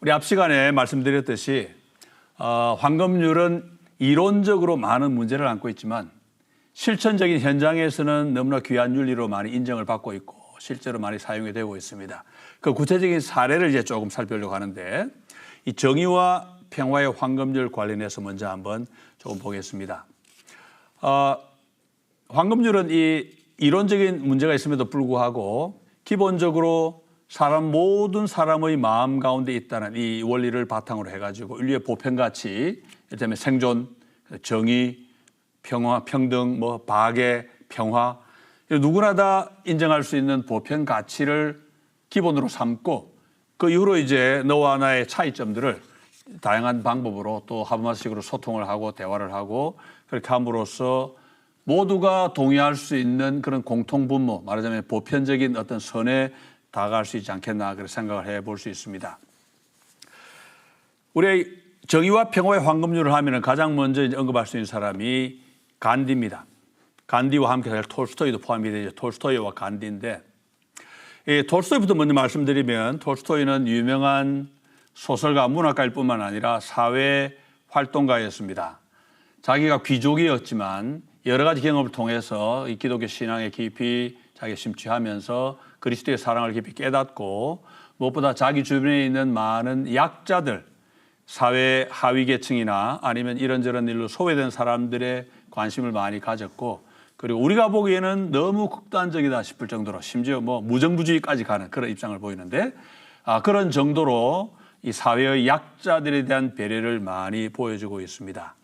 우리 앞 시간에 말씀드렸듯이 황금률은 이론적으로 많은 문제를 안고 있지만 실천적인 현장에서는 너무나 귀한 윤리로 많이 인정을 받고 있고 실제로 많이 사용이 되고 있습니다. 그 구체적인 사례를 이제 조금 살펴보려고 하는데 이 정의와 평화의 황금률 관련해서 먼저 한번 조금 보겠습니다. 황금률은 이 이론적인 문제가 있음에도 불구하고 기본적으로 모든 사람의 마음 가운데 있다는 이 원리를 바탕으로 해가지고 인류의 보편가치, 이를테면 생존, 정의, 평화, 평등, 박애, 평화, 누구나 다 인정할 수 있는 보편가치를 기본으로 삼고 그 이후로 이제 너와 나의 차이점들을 다양한 방법으로 또 하브마식으로 소통을 하고 대화를 하고 그렇게 함으로써 모두가 동의할 수 있는 그런 공통분모, 말하자면 보편적인 어떤 선에 다가갈 수 있지 않겠나 그렇게 생각을 해볼 수 있습니다. 우리 정의와 평화의 황금률을 하면 가장 먼저 언급할 수 있는 사람이 간디입니다. 간디와 함께 톨스토이도 포함이 되죠. 톨스토이와 간디인데 이 톨스토이부터 먼저 말씀드리면 톨스토이는 유명한 소설가, 문학가일 뿐만 아니라 사회 활동가였습니다. 자기가 귀족이었지만 여러 가지 경험을 통해서 이 기독교 신앙에 깊이 자기가 심취하면서 그리스도의 사랑을 깊이 깨닫고 무엇보다 자기 주변에 있는 많은 약자들, 사회 하위 계층이나 아니면 이런저런 일로 소외된 사람들의 관심을 많이 가졌고 그리고 우리가 보기에는 너무 극단적이다 싶을 정도로 심지어 무정부주의까지 가는 그런 입장을 보이는데 그런 정도로 이 사회의 약자들에 대한 배려를 많이 보여주고 있습니다.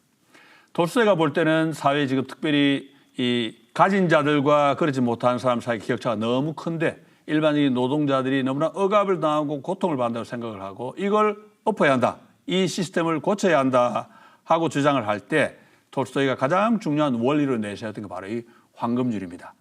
톨스토이가 볼 때는 사회에 지금 특별히 이 가진 자들과 그렇지 못한 사람 사이 격차가 너무 큰데 일반적인 노동자들이 너무나 억압을 당하고 고통을 받는다고 생각을 하고 이걸 엎어야 한다. 이 시스템을 고쳐야 한다 하고 주장을 할 때 톨스토이가 가장 중요한 원리로 내세웠던 게 바로 이 황금률입니다.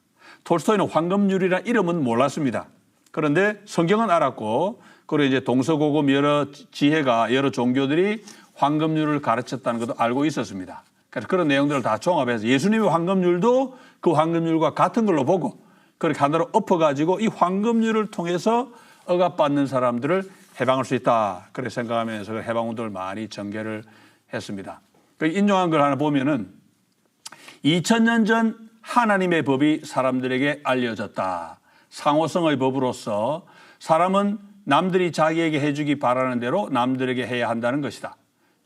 톨스토이는 황금률이라는 이름은 몰랐습니다. 그런데 성경은 알았고 그리고 이제 동서고금 여러 지혜가 여러 종교들이 황금률을 가르쳤다는 것도 알고 있었습니다. 그래서 그런 내용들을 다 종합해서 예수님의 황금률도 그 황금률과 같은 걸로 보고 그렇게 하나로 엎어가지고 이 황금률을 통해서 억압받는 사람들을 해방할 수 있다. 그렇게 생각하면서 그 해방운동을 많이 전개를 했습니다. 인용한 걸 하나 보면은 2000년 전 하나님의 법이 사람들에게 알려졌다. 상호성의 법으로서 사람은 남들이 자기에게 해주기 바라는 대로 남들에게 해야 한다는 것이다.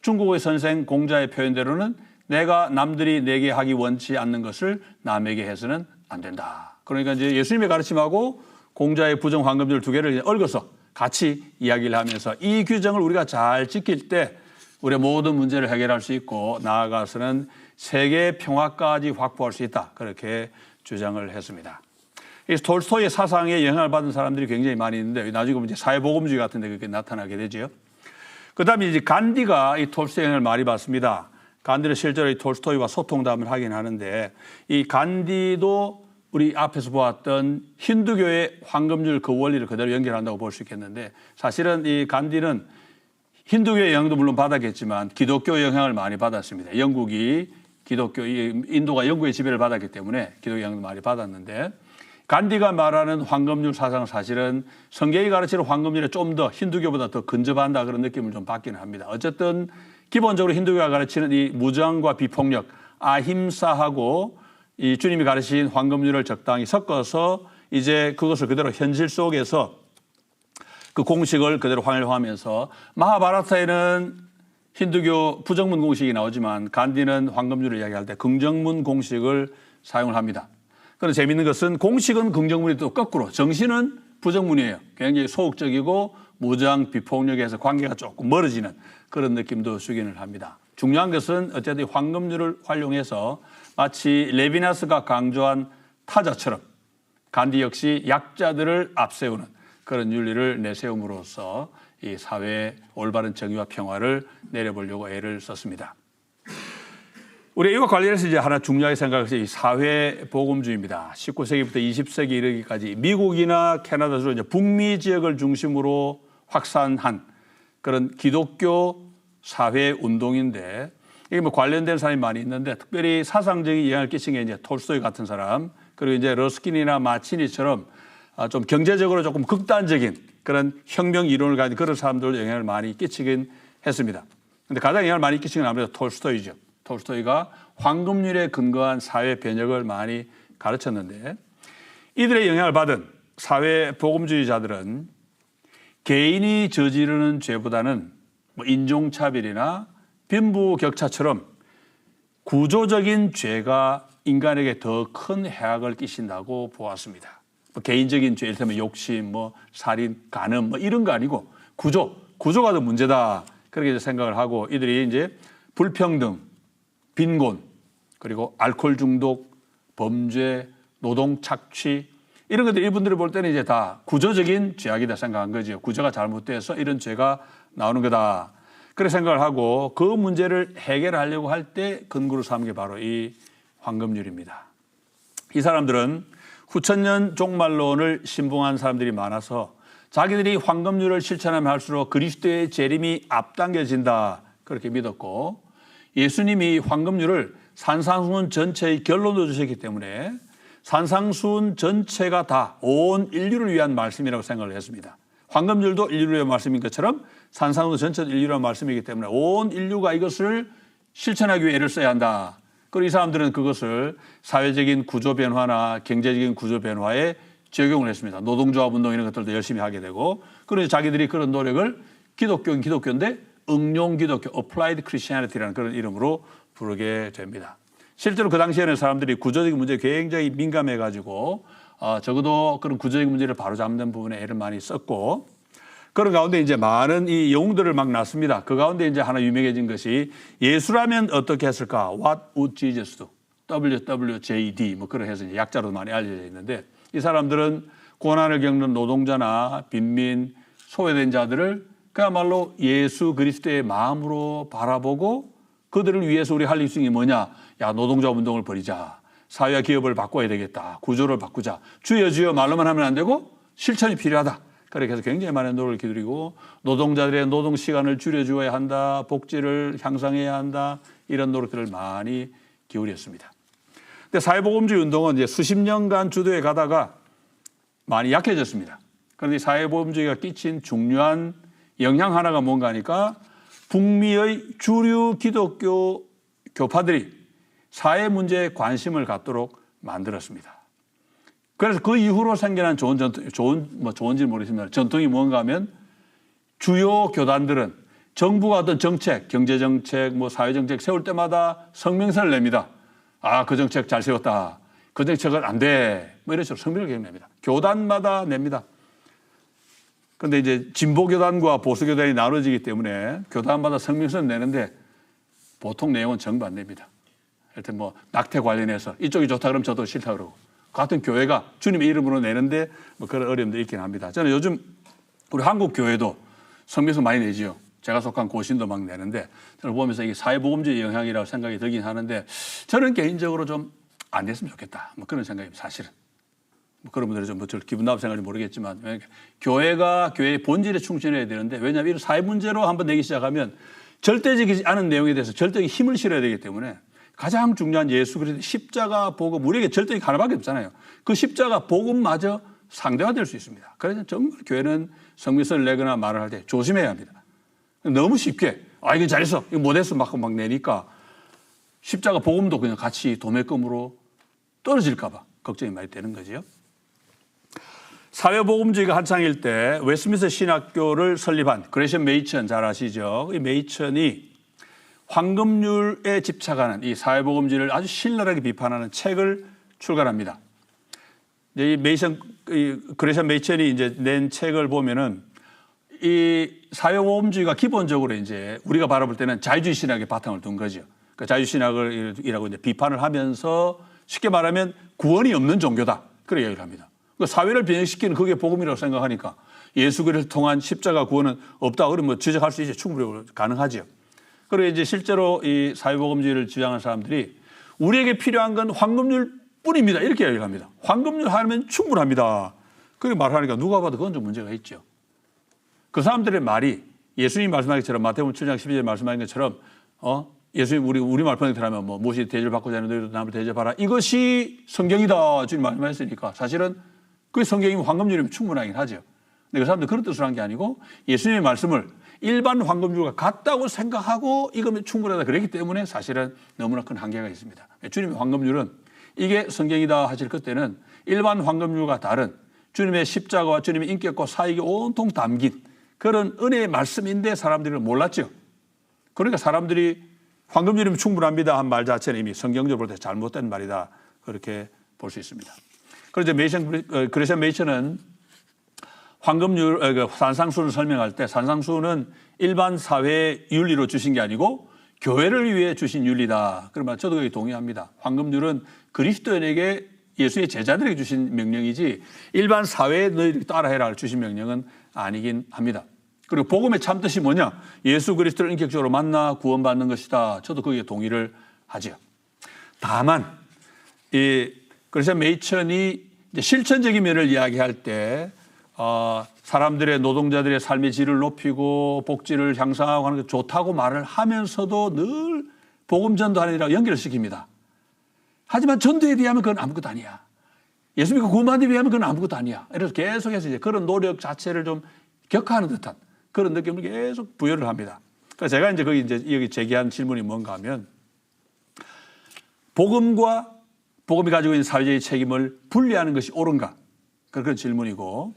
중국의 선생 공자의 표현대로는 내가 남들이 내게 하기 원치 않는 것을 남에게 해서는 안 된다. 그러니까 이제 예수님의 가르침하고 공자의 부정 황금률 두 개를 얽어서 같이 이야기를 하면서 이 규정을 우리가 잘 지킬 때 우리의 모든 문제를 해결할 수 있고 나아가서는 세계 평화까지 확보할 수 있다. 그렇게 주장을 했습니다. 이 톨스토이의 사상에 영향을 받은 사람들이 굉장히 많이 있는데 나중에 이제 사회복음주의 같은 데 그렇게 나타나게 되죠. 그 다음에 이제 간디가 이 톨스토이의 영향을 많이 받습니다. 간디는 실제로 이 톨스토이와 소통담을 하긴 하는데 이 간디도 우리 앞에서 보았던 힌두교의 황금률 그 원리를 그대로 연결한다고 볼 수 있겠는데 사실은 이 간디는 힌두교의 영향도 물론 받았겠지만 기독교의 영향을 많이 받았습니다. 인도가 영국의 지배를 받았기 때문에 기독교 영향도 많이 받았는데 간디가 말하는 황금률 사상은 사실은 성경이 가르치는 황금률에 좀 더 힌두교보다 더 근접한다 그런 느낌을 좀 받기는 합니다. 어쨌든 기본적으로 힌두교가 가르치는 이 무장과 비폭력, 아힘사하고 이 주님이 가르친 황금률을 적당히 섞어서 이제 그것을 그대로 현실 속에서 그 공식을 그대로 활용하면서 마하바라타에는 힌두교 부정문 공식이 나오지만 간디는 황금률을 이야기할 때 긍정문 공식을 사용을 합니다. 그런데 재미있는 것은 공식은 긍정문이 또 거꾸로 정신은 부정문이에요. 굉장히 소극적이고 무장 비폭력에서 관계가 조금 멀어지는 그런 느낌도 주기는 합니다. 중요한 것은 어쨌든 황금률을 활용해서 마치 레비나스가 강조한 타자처럼 간디 역시 약자들을 앞세우는 그런 윤리를 내세움으로써 이 사회의 올바른 정의와 평화를 내려보려고 애를 썼습니다. 우리 이와 관련해서 이제 하나 중요하게 생각해서 이 사회복음주의입니다. 19세기부터 20세기 이르기까지 미국이나 캐나다 주로 이제 북미 지역을 중심으로 확산한 그런 기독교 사회 운동인데 이게 관련된 사람이 많이 있는데 특별히 사상적인 영향을 끼친 게 이제 톨스토이 같은 사람 그리고 이제 러스킨이나 마치니처럼 좀 경제적으로 조금 극단적인 그런 혁명 이론을 가진 그런 사람들도 영향을 많이 끼치긴 했습니다. 그런데 가장 영향을 많이 끼치는 건 아무래도 톨스토이죠. 톨스토이가 황금률에 근거한 사회 변혁을 많이 가르쳤는데 이들의 영향을 받은 사회 복음주의자들은 개인이 저지르는 죄보다는 뭐 인종차별이나 빈부격차처럼 구조적인 죄가 인간에게 더 큰 해악을 끼친다고 보았습니다. 뭐 개인적인 죄, 이를테면 욕심, 뭐 살인, 간음, 뭐 이런 거 아니고 구조가 더 문제다. 그렇게 이제 생각을 하고 이들이 이제 불평등, 빈곤, 그리고 알코올 중독, 범죄, 노동 착취 이런 것들 이분들이 볼 때는 이제 다 구조적인 죄악이다 생각한 거죠. 구조가 잘못돼서 이런 죄가 나오는 거다. 그렇게 생각을 하고 그 문제를 해결하려고 할 때 근거로 삼은 게 바로 이 황금률입니다. 이 사람들은 후천년 종말론을 신봉한 사람들이 많아서 자기들이 황금률을 실천하면 할수록 그리스도의 재림이 앞당겨진다 그렇게 믿었고 예수님이 황금률을 산상수훈 전체의 결론으로 주셨기 때문에 산상수훈 전체가 다 온 인류를 위한 말씀이라고 생각을 했습니다. 황금률도 인류를 위한 말씀인 것처럼 산상수훈 전체도 인류를 위한 말씀이기 때문에 온 인류가 이것을 실천하기 위해 애를 써야 한다. 그리고 이 사람들은 그것을 사회적인 구조 변화나 경제적인 구조 변화에 적용을 했습니다. 노동조합 운동 이런 것들도 열심히 하게 되고 그래서 자기들이 그런 노력을 기독교는 기독교인데 응용 기독교, applied Christianity라는 그런 이름으로 부르게 됩니다. 실제로 그 당시에는 사람들이 구조적인 문제에 굉장히 민감해가지고 적어도 그런 구조적인 문제를 바로잡는 부분에 애를 많이 썼고 그런 가운데 이제 많은 이 영웅들을 막 낳습니다. 그 가운데 이제 하나 유명해진 것이 예수라면 어떻게 했을까? What would Jesus do? WWJD 뭐 그런 해서 약자로 많이 알려져 있는데 이 사람들은 고난을 겪는 노동자나 빈민, 소외된 자들을 그야말로 예수 그리스도의 마음으로 바라보고 그들을 위해서 우리 할 일이 뭐냐? 야, 노동자 운동을 벌이자. 사회와 기업을 바꿔야 되겠다. 구조를 바꾸자. 주여 주여 말로만 하면 안 되고 실천이 필요하다. 그렇게 해서 굉장히 많은 노력을 기울이고 노동자들의 노동 시간을 줄여주어야 한다. 복지를 향상해야 한다. 이런 노력들을 많이 기울였습니다. 근데 사회복음주의 운동은 이제 수십 년간 주도해 가다가 많이 약해졌습니다. 그런데 사회복음주의가 끼친 중요한 영향 하나가 뭔가 하니까 북미의 주류 기독교 교파들이 사회 문제에 관심을 갖도록 만들었습니다. 그래서 그 이후로 생겨난 좋은지 모르겠습니다. 전통이 뭔가 하면 주요 교단들은 정부가 어떤 정책, 경제정책, 뭐 사회정책 세울 때마다 성명서를 냅니다. 아, 그 정책 잘 세웠다. 그 정책은 안 돼. 뭐 이런 식으로 성명을 냅니다. 교단마다 냅니다. 그런데 이제 진보교단과 보수교단이 나눠지기 때문에 교단마다 성명서를 내는데 보통 내용은 정부 안 냅니다. 하여튼 뭐 낙태 관련해서 이쪽이 좋다 그러면 저도 싫다 그러고 같은 교회가 주님의 이름으로 내는데 뭐 그런 어려움도 있긴 합니다. 저는 요즘 우리 한국 교회도 성명서 많이 내지요. 제가 속한 고신도 막 내는데 저는 보면서 이게 사회복음주의 영향이라고 생각이 들긴 하는데 저는 개인적으로 좀 안 됐으면 좋겠다. 뭐 그런 생각입니다. 사실은. 뭐 그런 분들이 좀 기분 나쁜 생각인지 모르겠지만 교회가 교회의 본질에 충실해야 되는데 왜냐하면 이런 사회 문제로 한번 내기 시작하면 절대적이지 않은 내용에 대해서 절대적인 힘을 실어야 되기 때문에 가장 중요한 예수 그리스도의 십자가 복음 우리에게 절대적인 하나밖에 없잖아요. 그 십자가 복음마저 상대화될 수 있습니다. 그래서 정말 교회는 성명서를 내거나 말을 할 때 조심해야 합니다. 너무 쉽게 이거 잘했어 이거 못했어 막 내니까 십자가 복음도 그냥 같이 도매금으로 떨어질까 봐 걱정이 많이 되는 거죠. 사회복음주의가 한창일 때 웨스트민스터 신학교를 설립한 그레이션 메이천 잘 아시죠? 이 메이천이 황금률에 집착하는 이 사회복음주의를 아주 신랄하게 비판하는 책을 출간합니다. 이 그레이션 메이천이 이제 낸 책을 보면은 이 사회복음주의가 기본적으로 이제 우리가 바라볼 때는 자유주의 신학에 바탕을 둔 거죠. 그 자유주의 신학이라고 이제 비판을 하면서 쉽게 말하면 구원이 없는 종교다. 그렇게 얘기를 합니다. 사회를 변혁시키는 그게 복음이라고 생각하니까 예수 그리스도를 통한 십자가 구원은 없다. 그러면 지적할 수 있죠. 충분히 가능하죠. 그리고 이제 실제로 이 사회복음주의를 주장하는 사람들이 우리에게 필요한 건 황금률 뿐입니다. 이렇게 얘기를 합니다. 황금률 하면 충분합니다. 그렇게 말하니까 누가 봐도 그건 좀 문제가 있죠. 그 사람들의 말이 예수님 말씀하신 것처럼 마태복음 7장 12절에 말씀하신 것처럼 예수님 우리 말편에 들어가면 뭐 무엇이 대접을 받고자 하는 너희도 남을 대접하라. 이것이 성경이다. 주님 말씀하셨으니까 사실은 그 성경이면 황금률이면 충분하긴 하죠. 근데 그 사람들 그런 뜻으로 한 게 아니고 예수님의 말씀을 일반 황금률과 같다고 생각하고 이거면 충분하다 그랬기 때문에 사실은 너무나 큰 한계가 있습니다. 주님의 황금률은 이게 성경이다 하실 그때는 일반 황금률과 다른 주님의 십자가와 주님의 인격과 사역이 온통 담긴 그런 은혜의 말씀인데 사람들이 몰랐죠. 그러니까 사람들이 황금률이면 충분합니다 한 말 자체는 이미 성경적으로 볼 때 잘못된 말이다 그렇게 볼 수 있습니다. 그래서 그레이션 메이션은 황금률, 산상수를 설명할 때 산상수는 일반 사회 윤리로 주신 게 아니고 교회를 위해 주신 윤리다. 그러면 저도 여기 동의합니다. 황금률은 그리스도인에게 예수의 제자들에게 주신 명령이지 일반 사회에 너희들이 따라해라 주신 명령은 아니긴 합니다. 그리고 복음의 참뜻이 뭐냐? 예수 그리스도를 인격적으로 만나 구원받는 것이다. 저도 거기에 동의를 하죠. 다만 이 그레이션 메이션이 이제 실천적인 면을 이야기할 때 사람들의 노동자들의 삶의 질을 높이고 복지를 향상하고 하는 게 좋다고 말을 하면서도 늘 복음 전도하느라 연결을 시킵니다. 하지만 전도에 비하면 그건 아무것도 아니야. 예수 믿고 구원받는 데 비하면 그건 아무것도 아니야. 그래서 계속해서 이제 그런 노력 자체를 좀 격하는 듯한 그런 느낌을 계속 부여를 합니다. 그래서 제가 이제 여기 제기한 질문이 뭔가 하면 복음이 가지고 있는 사회적인 책임을 분리하는 것이 옳은가? 그런 질문이고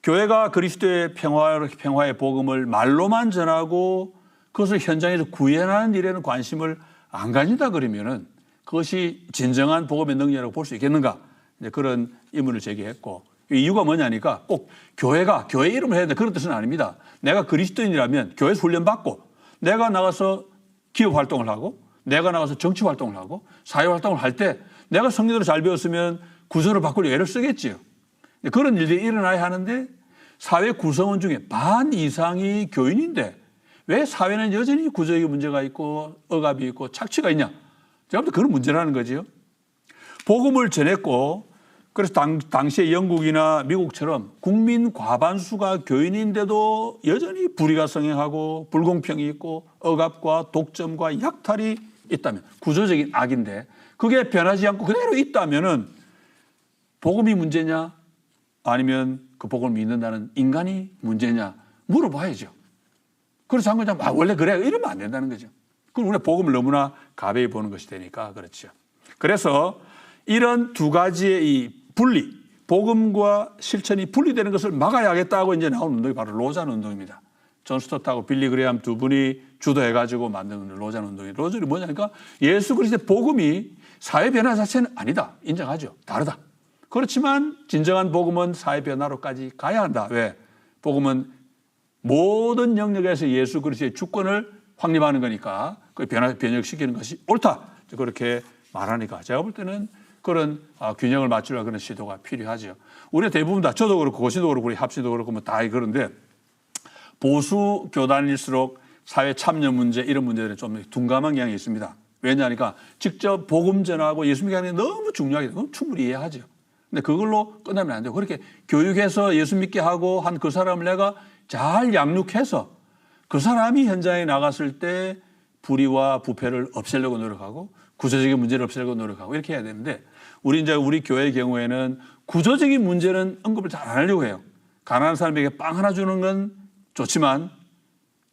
교회가 그리스도의 평화의 복음을 말로만 전하고 그것을 현장에서 구현하는 일에는 관심을 안 가진다 그러면은 그것이 진정한 복음의 능력이라고 볼 수 있겠는가? 이제 그런 의문을 제기했고 이유가 뭐냐니까 꼭 교회가 교회 이름을 해야 돼 그런 뜻은 아닙니다. 내가 그리스도인이라면 교회에서 훈련받고 내가 나가서 기업 활동을 하고 내가 나가서 정치 활동을 하고 사회 활동을 할 때 내가 성경대로 잘 배웠으면 구절을 바꾸려 애를 쓰겠지요. 그런 일들이 일어나야 하는데 사회 구성원 중에 반 이상이 교인인데 왜 사회는 여전히 구조적인 문제가 있고 억압이 있고 착취가 있냐. 제가 볼 때 그런 문제라는 거지요. 복음을 전했고 그래서 당시에 영국이나 미국처럼 국민 과반수가 교인인데도 여전히 불의가 성행하고 불공평이 있고 억압과 독점과 약탈이 있다면 구조적인 악인데 그게 변하지 않고 그대로 있다면은 복음이 문제냐 아니면 그 복음을 믿는다는 인간이 문제냐 물어봐야죠. 그래서 한 거냐 원래 그래 이러면 안 된다는 거죠. 그럼 우리가 복음을 너무나 가벼이 보는 것이 되니까 그렇죠. 그래서 이런 두 가지의 이 분리, 복음과 실천이 분리되는 것을 막아야겠다고 이제 나온 운동이 바로 로잔 운동입니다. 존 스토트하고 빌리 그레이엄 두 분이 주도해가지고 만든 로잔 운동이. 로잔이 뭐냐니까 예수 그리스도의 복음이 사회 변화 자체는 아니다. 인정하죠. 다르다. 그렇지만 진정한 복음은 사회 변화로까지 가야 한다. 왜? 복음은 모든 영역에서 예수 그리스도의 주권을 확립하는 거니까 그 변혁시키는 것이 옳다. 그렇게 말하니까 제가 볼 때는 그런 균형을 맞추려고 그런 시도가 필요하죠. 우리가 대부분 다 저도 그렇고 고신도 그렇고 우리 합시도 그렇고 뭐 다 그런데 보수 교단일수록 사회 참여 문제 이런 문제들은 좀 둔감한 경향이 있습니다. 왜냐하니까 직접 복음 전하고 예수 믿게 하는 게 너무 중요하기 때문에 충분히 이해하죠. 근데 그걸로 끝나면 안 돼요. 그렇게 교육해서 예수 믿게 하고 한 그 사람을 내가 잘 양육해서 그 사람이 현장에 나갔을 때 불의와 부패를 없애려고 노력하고 구조적인 문제를 없애려고 노력하고 이렇게 해야 되는데 우리 교회의 경우에는 구조적인 문제는 언급을 잘 안 하려고 해요. 가난한 사람에게 빵 하나 주는 건 좋지만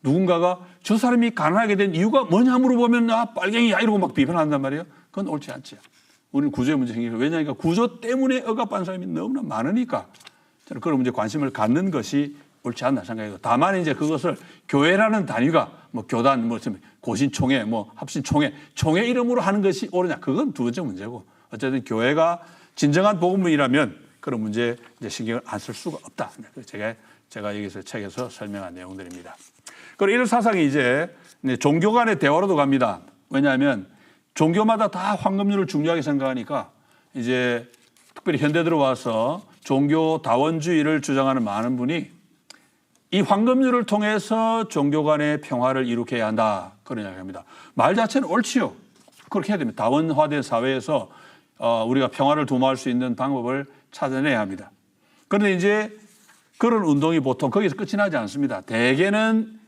누군가가 저 사람이 가난하게 된 이유가 뭐냐 물어보면 빨갱이야 이러고 막 비판한단 말이에요. 그건 옳지 않죠. 우리는 구조의 문제 생기죠. 왜냐하니까 구조 때문에 억압한 사람이 너무나 많으니까 저는 그런 문제에 관심을 갖는 것이 옳지 않나 생각해요. 다만 이제 그것을 교회라는 단위가 뭐 교단, 뭐 고신총회, 뭐 합신총회, 총회 이름으로 하는 것이 옳으냐 그건 두 번째 문제고 어쨌든 교회가 진정한 복음이라면 그런 문제에 이제 신경을 안 쓸 수가 없다. 제가 여기서 책에서 설명한 내용들입니다. 그리고 이런 사상이 이제 종교 간의 대화로도 갑니다. 왜냐하면 종교마다 다 황금률을 중요하게 생각하니까 이제 특별히 현대 들어와서 종교 다원주의를 주장하는 많은 분이 이 황금률을 통해서 종교 간의 평화를 이룩해야 한다. 그런 이야기합니다. 말 자체는 옳지요. 그렇게 해야 됩니다. 다원화된 사회에서 우리가 평화를 도모할 수 있는 방법을 찾아내야 합니다. 그런데 이제 그런 운동이 보통 거기서 끝이 나지 않습니다. 대개는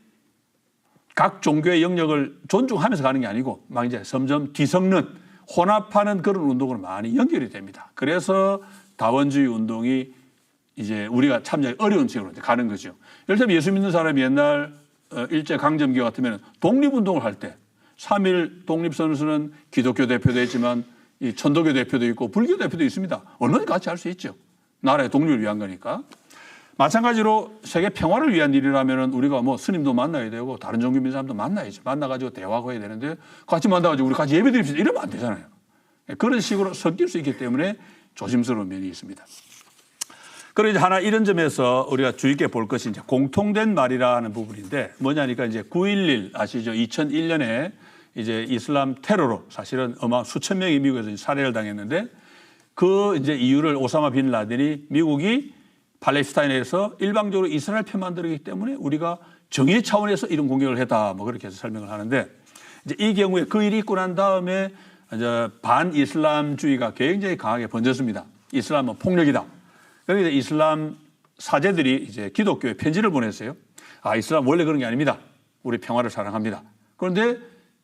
각 종교의 영역을 존중하면서 가는 게 아니고 막 이제 점점 뒤섞는 혼합하는 그런 운동으로 많이 연결이 됩니다. 그래서 다원주의 운동이 이제 우리가 참여하기 어려운 지역으로 이제 가는 거죠. 예를 들면 예수 믿는 사람이 옛날 일제 강점기 같으면 독립운동을 할 때 3.1 독립선수는 기독교 대표도 있지만 이 천도교 대표도 있고 불교 대표도 있습니다. 얼마나 같이 할 수 있죠. 나라의 독립을 위한 거니까. 마찬가지로 세계 평화를 위한 일이라면 우리가 뭐 스님도 만나야 되고 다른 종교 믿는 사람도 만나야죠. 만나가지고 대화하고 해야 되는데 같이 만나가지고 우리 같이 예배 드립시다 이러면 안 되잖아요. 그런 식으로 섞일 수 있기 때문에 조심스러운 면이 있습니다. 그리고 이제 하나 이런 점에서 우리가 주의 깊게 볼 것이 이제 공통된 말이라는 부분인데 뭐냐니까 이제 9.11 아시죠? 2001년에 이제 이슬람 테러로 사실은 수천 명이 미국에서 살해를 당했는데 그 이제 이유를 오사마 빈 라덴이 미국이 팔레스타인에서 일방적으로 이스라엘 편 만들기 때문에 우리가 정의 차원에서 이런 공격을 했다. 뭐 그렇게 해서 설명을 하는데 이제 이 경우에 그 일이 있고 난 다음에 이제 반 이슬람주의가 굉장히 강하게 번졌습니다. 이슬람은 폭력이다. 그래서 이슬람 사제들이 이제 기독교에 편지를 보냈어요. 아, 이슬람 원래 그런 게 아닙니다. 우리 평화를 사랑합니다. 그런데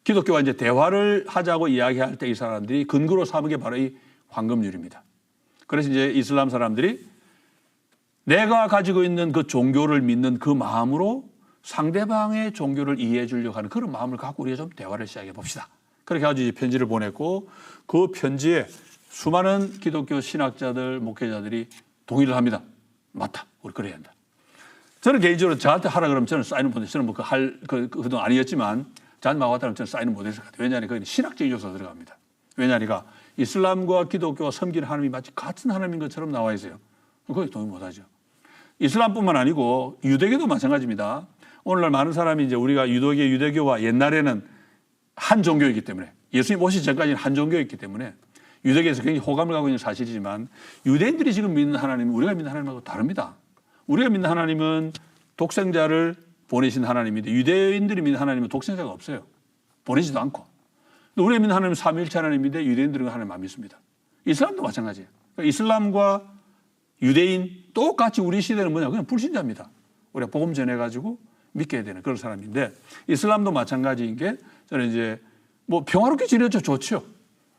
기독교와 이제 대화를 하자고 이야기할 때 이 사람들이 근거로 삼은 게 바로 이 황금률입니다. 그래서 이제 이슬람 사람들이 내가 가지고 있는 그 종교를 믿는 그 마음으로 상대방의 종교를 이해해 주려고 하는 그런 마음을 갖고 우리가 좀 대화를 시작해 봅시다. 그렇게 해가지고 편지를 보냈고 그 편지에 수많은 기독교 신학자들, 목회자들이 동의를 합니다. 맞다. 우리 그래야 한다. 저는 개인적으로 저한테 하라 그러면 저는 사인을 못했어요. 저는 뭐 그동안 아니었지만 저한테 막 왔다면 저는 사인을 못했을 것 같아요. 왜냐하면 그건 신학적인 요소가 들어갑니다. 왜냐하니까 이슬람과 기독교가 섬기는 하나님이 마치 같은 하나님인 것처럼 나와 있어요. 거기 동의 못하죠. 이슬람뿐만 아니고 유대교도 마찬가지입니다. 오늘날 많은 사람이 이제 우리가 유대교와 옛날에는 한 종교이기 때문에 예수님 오시기 전까지는 한 종교였기 때문에 유대교에서 굉장히 호감을 갖고 있는 사실이지만 유대인들이 지금 믿는 하나님은 우리가 믿는 하나님하고 다릅니다. 우리가 믿는 하나님은 독생자를 보내신 하나님인데 유대인들이 믿는 하나님은 독생자가 없어요. 보내지도 않고. 우리가 믿는 하나님은 삼위일체 하나님인데 유대인들은 하나님 안 믿습니다. 이슬람도 마찬가지예요. 그러니까 이슬람과 유대인 똑같이 우리 시대는 뭐냐? 그냥 불신자입니다. 우리가 복음 전해가지고 믿게 되는 그런 사람인데 이슬람도 마찬가지인 게 저는 이제 뭐 평화롭게 지내죠. 좋죠.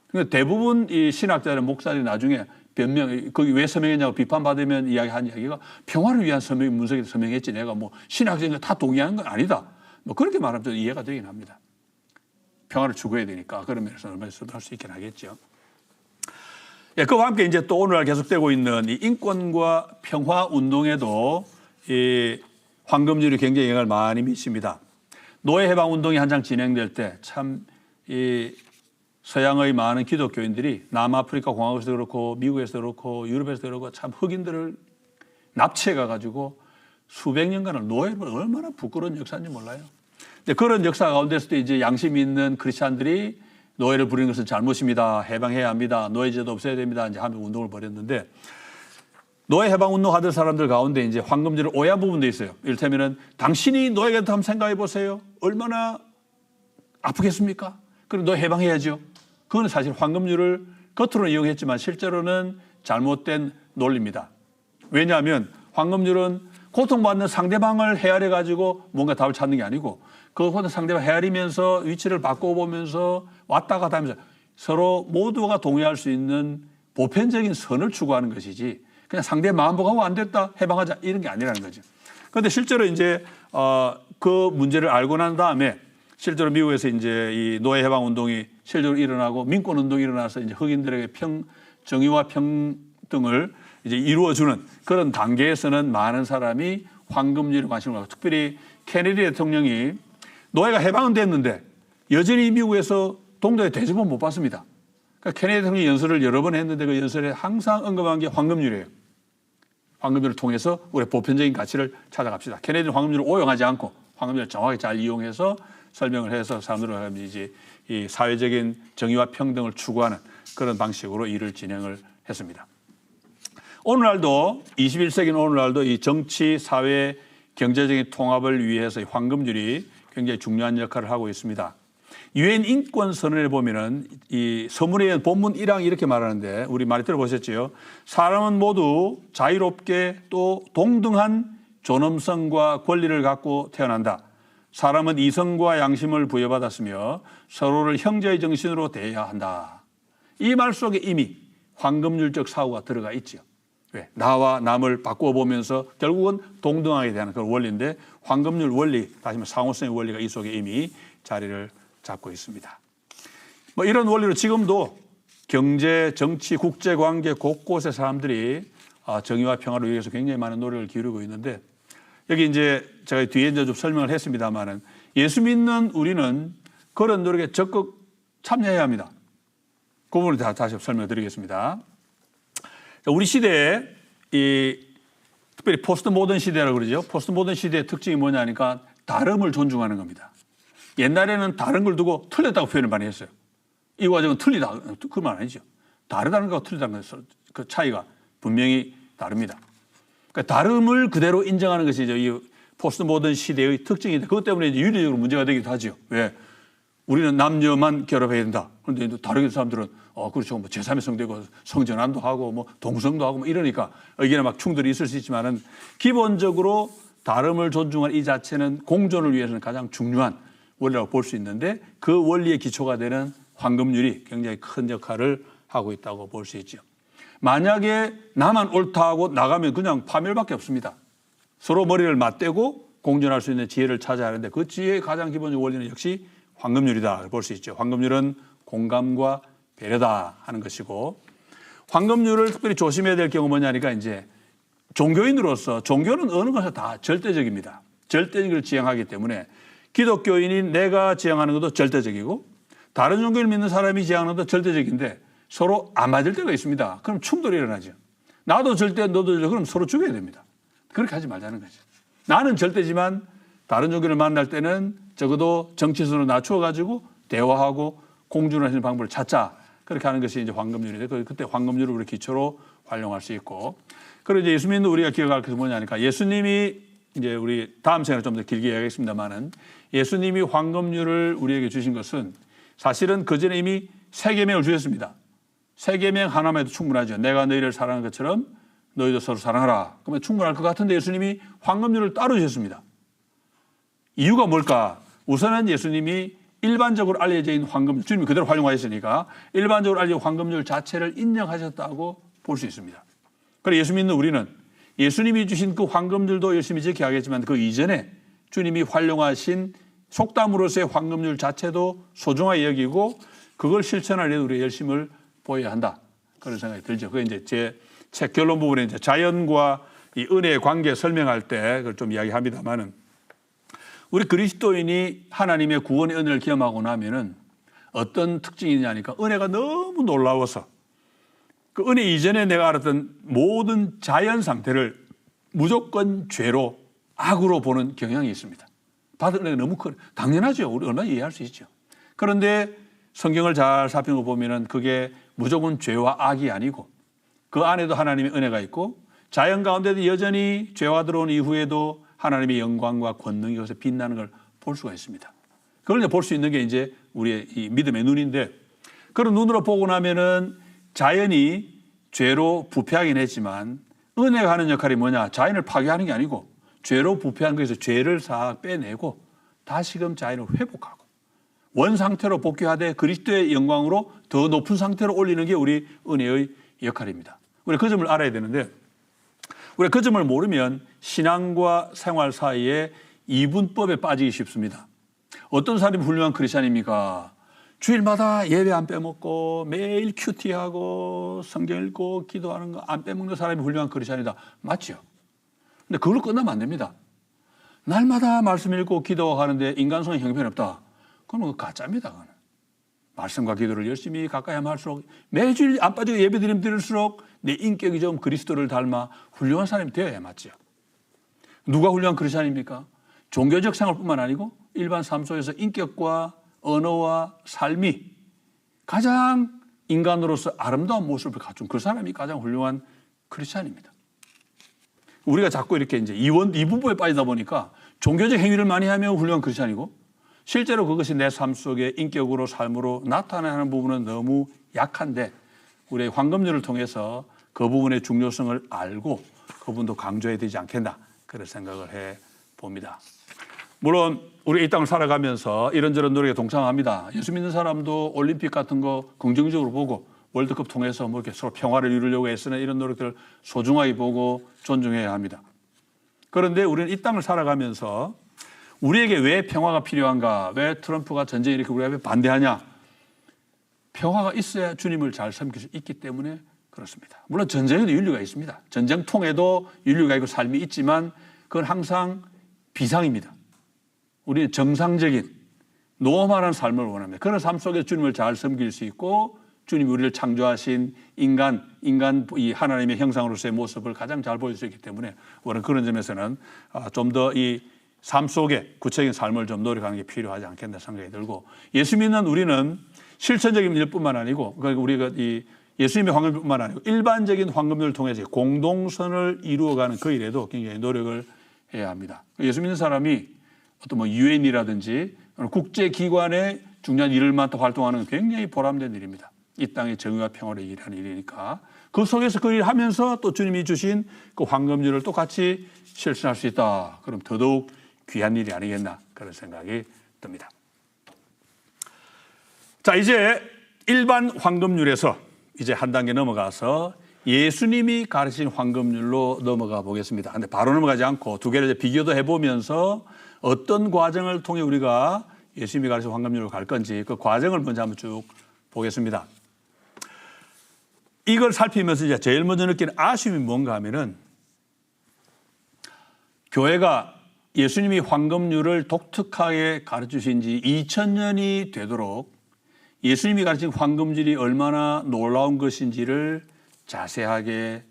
그러니까 대부분 이 신학자들, 목사들이 나중에 변명, 거기 왜 서명했냐고 비판받으면 이야기한 이야기가 평화를 위한 문석에서 서명했지 내가 뭐 신학적인 거 다 동의하는 건 아니다. 뭐 그렇게 말하면 좀 이해가 되긴 합니다. 평화를 추구해야 되니까 그런 면에서 얼마나 할 수 있긴 하겠죠. 예, 그와 함께 이제 또 오늘날 계속되고 있는 이 인권과 평화 운동에도 이 황금률이 굉장히 영향을 많이 미칩니다. 노예 해방 운동이 한창 진행될 때 참 이 서양의 많은 기독교인들이 남아프리카 공화국에서도 그렇고 미국에서도 그렇고 유럽에서도 그렇고 참 흑인들을 납치해 가지고 수백 년간을 노예를 얼마나 부끄러운 역사인지 몰라요. 근데 그런 역사 가운데서도 이제 양심 있는 크리스찬들이 노예를 부리는 것은 잘못입니다. 해방해야 합니다. 노예제도 없애야 됩니다. 이제 하면 운동을 벌였는데 노예 해방 운동 하던 사람들 가운데 이제 황금률을 오해한 부분도 있어요. 이를테면은 당신이 노예가 한번 생각해 보세요. 얼마나 아프겠습니까? 그럼 노예 해방해야죠. 그건 사실 황금률을 겉으로는 이용했지만 실제로는 잘못된 논리입니다. 왜냐하면 황금률은 고통받는 상대방을 헤아려 가지고 뭔가 답을 찾는 게 아니고 그 상대방 헤아리면서 위치를 바꿔보면서 왔다 갔다 하면서 서로 모두가 동의할 수 있는 보편적인 선을 추구하는 것이지 그냥 상대 마음 보고 안 됐다 해방하자 이런 게 아니라는 거죠. 그런데 실제로 이제 그 문제를 알고 난 다음에 실제로 미국에서 이제 이 노예 해방 운동이 실제로 일어나고 민권 운동이 일어나서 이제 흑인들에게 정의와 평등을 이제 이루어주는 그런 단계에서는 많은 사람이 황금률에 관심을 갖고 특별히 케네디 대통령이 노예가 해방은 됐는데 여전히 미국에서 동독의 대접은 못 받습니다. 그러니까 케네디 대통령이 연설을 여러 번 했는데 그 연설에 항상 언급한 게 황금률이에요. 황금률을 통해서 우리의 보편적인 가치를 찾아갑시다. 케네디는 황금률을 오용하지 않고 황금률을 정확히 잘 이용해서 설명을 해서 사람들을 이제 이 사회적인 정의와 평등을 추구하는 그런 방식으로 일을 진행을 했습니다. 오늘날도 21세기는 오늘날도 이 정치, 사회, 경제적인 통합을 위해서 이 황금률이 굉장히 중요한 역할을 하고 있습니다. 유엔 인권 선언에 보면은 이 서문의 본문 1항 이렇게 말하는데 우리 많이 들어보셨죠? 사람은 모두 자유롭게 또 동등한 존엄성과 권리를 갖고 태어난다. 사람은 이성과 양심을 부여받았으며 서로를 형제의 정신으로 대해야 한다. 이 말 속에 이미 황금률적 사고가 들어가 있죠. 왜? 나와 남을 바꾸어 보면서 결국은 동등하게 대하는 그런 원리인데 황금률 원리, 다시 말해 상호성의 원리가 이 속에 이미 자리를 잡고 있습니다. 뭐 이런 원리로 지금도 경제, 정치, 국제관계 곳곳에 사람들이 정의와 평화를 위해서 굉장히 많은 노력을 기울이고 있는데 여기 이제 제가 뒤에 이제 좀 설명을 했습니다만은 예수 믿는 우리는 그런 노력에 적극 참여해야 합니다. 그 부분을 다시 설명드리겠습니다. 우리 시대에 특별히 포스트 모던 시대라고 그러죠. 포스트 모던 시대의 특징이 뭐냐니까 다름을 존중하는 겁니다. 옛날에는 다른 걸 두고 틀렸다고 표현을 많이 했어요. 이 과정은 틀리다. 그 말 아니죠. 다르다는 거와 틀리다는 그 차이가 분명히 다릅니다. 그러니까 다름을 그대로 인정하는 것이 이 포스트 모던 시대의 특징인데 그것 때문에 이제 윤리적으로 문제가 되기도 하죠. 왜? 우리는 남녀만 결합해야 된다. 그런데 다른 사람들은 그렇죠. 뭐 제3의 성되고 성전환도 하고 뭐 동성도 하고 뭐 이러니까 의견에 막 충돌이 있을 수 있지만은 기본적으로 다름을 존중하는 이 자체는 공존을 위해서는 가장 중요한 원리라고 볼 수 있는데 그 원리의 기초가 되는 황금률이 굉장히 큰 역할을 하고 있다고 볼 수 있죠. 만약에 나만 옳다 하고 나가면 그냥 파멸밖에 없습니다. 서로 머리를 맞대고 공존할 수 있는 지혜를 찾아야 하는데 그 지혜의 가장 기본적 원리는 역시 황금률이다 볼 수 있죠. 황금률은 공감과 배려다 하는 것이고 황금률을 특별히 조심해야 될 경우 뭐냐니까 이제 종교인으로서 종교는 어느 것에 다 절대적입니다. 절대적인 걸 지향하기 때문에 기독교인인 내가 지향하는 것도 절대적이고 다른 종교를 믿는 사람이 지향하는 것도 절대적인데 서로 안 맞을 때가 있습니다. 그럼 충돌이 일어나죠. 나도 절대 너도 절대 그럼 서로 죽여야 됩니다. 그렇게 하지 말자는 거죠. 나는 절대지만 다른 종교를 만날 때는 적어도 정치선으로 낮추어가지고 대화하고 공존을 하는 방법을 찾자. 그렇게 하는 것이 이제 황금률인데 그때 황금률을 우리 기초로 활용할 수 있고 그리고 이제 예수 믿는 우리가 기억할 것은 뭐냐니까 예수님이 이제 우리 다음 시간에 좀 더 길게 이야기하겠습니다만은 예수님이 황금률을 우리에게 주신 것은 사실은 그 전에 이미 세 계명을 주셨습니다. 세 계명 하나만 해도 충분하죠. 내가 너희를 사랑한 것처럼 너희도 서로 사랑하라. 그러면 충분할 것 같은데 예수님이 황금률을 따로 주셨습니다. 이유가 뭘까? 우선은 예수님이 일반적으로 알려져 있는 황금률, 주님이 그대로 활용하셨으니까 일반적으로 알려진 황금률 자체를 인정하셨다고 볼 수 있습니다. 그래서 예수 믿는 우리는 예수님이 주신 그 황금률도 열심히 지켜야 하겠지만 그 이전에 주님이 활용하신 속담으로서의 황금률 자체도 소중하게 여기고 그걸 실천하려고 우리 열심을 보여야 한다. 그런 생각이 들죠. 그게 이제 제 책 결론 부분에 이제 자연과 이 은혜의 관계 설명할 때 그걸 좀 이야기합니다만은 우리 그리스도인이 하나님의 구원의 은혜를 경험하고 나면은 어떤 특징이 있냐니까 은혜가 너무 놀라워서 그 은혜 이전에 내가 알았던 모든 자연 상태를 무조건 죄로 악으로 보는 경향이 있습니다. 받은 은혜가 너무 커. 당연하죠. 우리 얼마나 이해할 수 있죠. 그런데 성경을 잘 살펴보면은 그게 무조건 죄와 악이 아니고 그 안에도 하나님의 은혜가 있고 자연 가운데도 여전히 죄와 들어온 이후에도 하나님의 영광과 권능이 거기서 빛나는 걸 볼 수가 있습니다. 그걸 이제 볼 수 있는 게 이제 우리의 이 믿음의 눈인데 그런 눈으로 보고 나면은 자연이 죄로 부패하긴 했지만 은혜가 하는 역할이 뭐냐? 자연을 파괴하는 게 아니고 죄로 부패한 것에서 죄를 싹 빼내고 다시금 자연을 회복하고 원 상태로 복귀하되 그리스도의 영광으로 더 높은 상태로 올리는 게 우리 은혜의 역할입니다. 우리가 그 점을 알아야 되는데 우리가 그 점을 모르면 신앙과 생활 사이에 이분법에 빠지기 쉽습니다. 어떤 사람이 훌륭한 크리스찬입니까? 주일마다 예배 안 빼먹고 매일 큐티하고 성경 읽고 기도하는 거 안 빼먹는 사람이 훌륭한 크리스찬이다. 맞죠? 근데 그걸로 끝나면 안 됩니다. 날마다 말씀 읽고 기도하는데 인간성에 형편없다. 그건 가짜입니다. 그건. 말씀과 기도를 열심히 가까이 하면 할수록 매주일 안 빠지고 예배 드릴수록 내 인격이 좀 그리스도를 닮아 훌륭한 사람이 되어야 맞죠. 누가 훌륭한 크리스찬입니까? 종교적 생활뿐만 아니고 일반 삶 속에서 인격과 언어와 삶이 가장 인간으로서 아름다운 모습을 갖춘 그 사람이 가장 훌륭한 크리스찬입니다. 우리가 자꾸 이렇게 이제 이분법에 빠지다 보니까 종교적 행위를 많이 하면 훌륭한 크리스찬이고 실제로 그것이 내 삶 속에 인격으로 삶으로 나타나는 부분은 너무 약한데 우리의 황금률을 통해서 그 부분의 중요성을 알고 그 부분도 강조해야 되지 않겠나 그런 생각을 해 봅니다. 물론 우리 이 땅을 살아가면서 이런저런 노력에 동참합니다. 예수 믿는 사람도 올림픽 같은 거 긍정적으로 보고 월드컵 통해서 뭐 이렇게 서로 평화를 이루려고 애쓰는 이런 노력들을 소중하게 보고 존중해야 합니다. 그런데 우리는 이 땅을 살아가면서 우리에게 왜 평화가 필요한가? 왜 트럼프가 전쟁에 이렇게 우리가 왜 반대하냐? 평화가 있어야 주님을 잘 섬길 수 있기 때문에 그렇습니다. 물론 전쟁에도 윤리가 있습니다. 전쟁통에도 윤리가 있고 삶이 있지만 그건 항상 비상입니다. 우리는 정상적인 노멀한 삶을 원합니다. 그런 삶 속에 주님을 잘 섬길 수 있고 주님이 우리를 창조하신 인간 이 하나님의 형상으로서의 모습을 가장 잘 보일 수 있기 때문에 우리는 그런 점에서는 좀 더 이 삶 속에 구체적인 삶을 좀 노력하는 게 필요하지 않겠나 생각이 들고, 예수 믿는 우리는 실천적인 일뿐만 아니고 우리가 이 예수님의 황금률뿐만 아니고 일반적인 황금률을 통해서 공동선을 이루어가는 그 일에도 굉장히 노력을 해야 합니다. 예수 믿는 사람이 어떤 뭐 유엔이라든지 국제기관의 중요한 일을 맡아 활동하는 건 굉장히 보람된 일입니다. 이 땅의 정의와 평화를 일하는 일이니까 그 속에서 그 일을 하면서 또 주님이 주신 그 황금률을 똑같이 실천할 수 있다. 그럼 더더욱 귀한 일이 아니겠나 그런 생각이 듭니다. 자, 이제 일반 황금률에서 이제 한 단계 넘어가서 예수님이 가르친 황금률로 넘어가 보겠습니다. 근데 바로 넘어가지 않고 두 개를 이제 비교도 해보면서 어떤 과정을 통해 우리가 예수님이 가르친 황금률로 갈 건지 그 과정을 먼저 한번 쭉 보겠습니다. 이걸 살피면서 이제 제일 먼저 느끼는 아쉬움이 뭔가 하면은 교회가 예수님이 황금률을 독특하게 가르치신 지 2000년이 되도록 예수님이 가르친 황금률이 얼마나 놀라운 것인지를 자세하게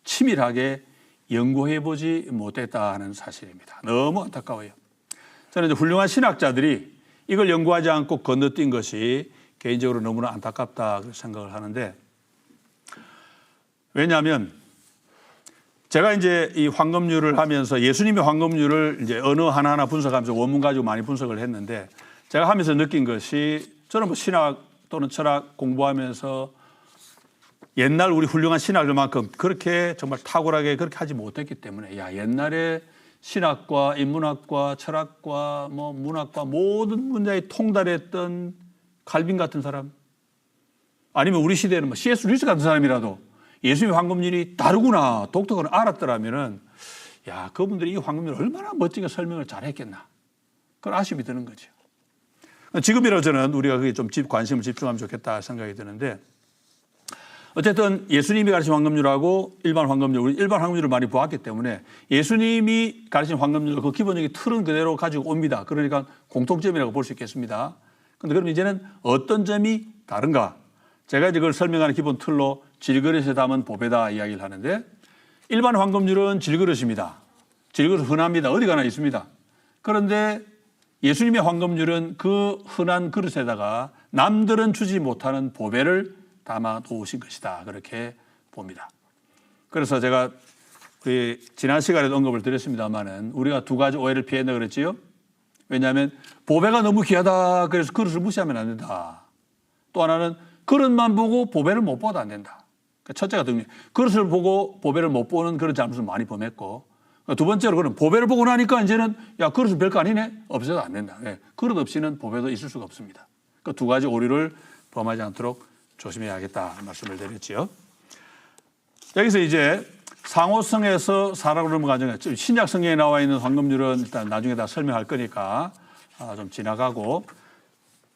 치밀하게 연구해 보지 못했다 하는 사실입니다. 너무 안타까워요. 저는 이제 훌륭한 신학자들이 이걸 연구하지 않고 건너뛴 것이 개인적으로 너무나 안타깝다 생각을 하는데, 왜냐하면 제가 이제 이 황금률을 하면서 예수님의 황금률을 이제 언어 하나하나 분석하면서 원문 가지고 많이 분석을 했는데, 제가 하면서 느낀 것이 저는 뭐 신학 또는 철학 공부하면서 옛날 우리 훌륭한 신학들만큼 그렇게 정말 탁월하게 그렇게 하지 못했기 때문에 옛날에 신학과 인문학과 철학과 뭐 문학과 모든 분야에 통달했던 칼빈 같은 사람, 아니면 우리 시대에는 뭐 C.S. 루이스 같은 사람이라도 예수님의 황금률이 다르구나 독특하구나 알았더라면은 그분들이 이 황금률을 얼마나 멋지게 설명을 잘했겠나 그런 아쉬움이 드는 거죠. 지금이라도 저는 우리가 그게 좀 관심을 집중하면 좋겠다 생각이 드는데, 어쨌든 예수님이 가르친 황금률하고 일반 황금률, 우리 일반 황금률을 많이 보았기 때문에 예수님이 가르친 황금률 그 기본적인 틀은 그대로 가지고 옵니다. 그러니까 공통점이라고 볼 수 있겠습니다. 그런데 그럼 이제는 어떤 점이 다른가? 제가 이제 그걸 설명하는 기본 틀로 질그릇에 담은 보배다 이야기를 하는데, 일반 황금률은 질그릇입니다. 질그릇 흔합니다. 어디 가나 있습니다. 그런데 예수님의 황금률은 그 흔한 그릇에다가 남들은 주지 못하는 보배를 담아 놓으신 것이다. 그렇게 봅니다. 그래서 제가 지난 시간에도 언급을 드렸습니다만은 우리가 두 가지 오해를 피했다 그랬지요. 왜냐하면 보배가 너무 귀하다. 그래서 그릇을 무시하면 안 된다. 또 하나는 그릇만 보고 보배를 못 봐도 안 된다. 첫째가 그릇을 보고 보배를 못 보는 그런 잘못을 많이 범했고, 두 번째로 그런 보배를 보고 나니까 이제는 그릇은 별거 아니네. 없어도 안 된다. 그릇 없이는 보배도 있을 수가 없습니다. 그 두 가지 오류를 범하지 않도록 조심해야겠다 말씀을 드렸지요. 여기서 이제 상호성에서 사라고 넘어가는 신약 성경에 나와 있는 황금률은 일단 나중에 다 설명할 거니까 좀 지나가고,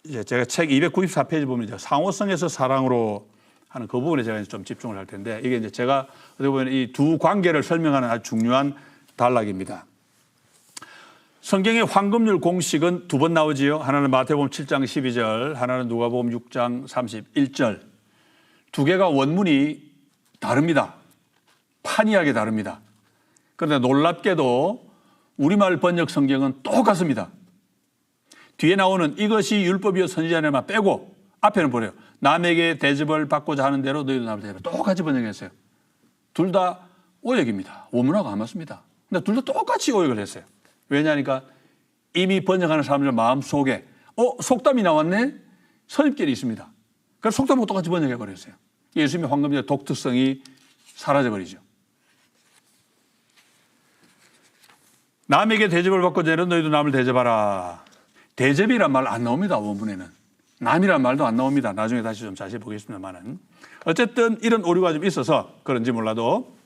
이제 제가 책 294페이지 보면 이제 상호성에서 사랑으로 하는 그 부분에 제가 좀 집중을 할 텐데, 이게 이제 제가 어떻게 보면 이 두 관계를 설명하는 아주 중요한 단락입니다. 성경의 황금률 공식은 두 번 나오지요. 하나는 마태복음 7장 12절, 하나는 누가복음 6장 31절. 두 개가 원문이 다릅니다. 판이하게 다릅니다. 그런데 놀랍게도 우리말 번역 성경은 똑같습니다. 뒤에 나오는 이것이 율법이요 선지자네만 빼고 앞에는 보래요. 남에게 대접을 받고자 하는 대로 너희도 남을 대접해. 똑같이 번역했어요. 둘 다 오역입니다. 원문하고 안 맞습니다. 근데 둘 다 똑같이 오역을 했어요. 왜냐하니까 이미 번역하는 사람들 마음속에 속담이 나왔네? 선입견이 있습니다. 그래서 속담하고 똑같이 번역해버렸어요. 예수님의 황금률의 독특성이 사라져버리죠. 남에게 대접을 받고자 하는 너희도 남을 대접하라. 대접이란 말 안 나옵니다. 원문에는. 남이란 말도 안 나옵니다. 나중에 다시 좀 자세히 보겠습니다만은. 어쨌든 이런 오류가 좀 있어서 그런지 몰라도.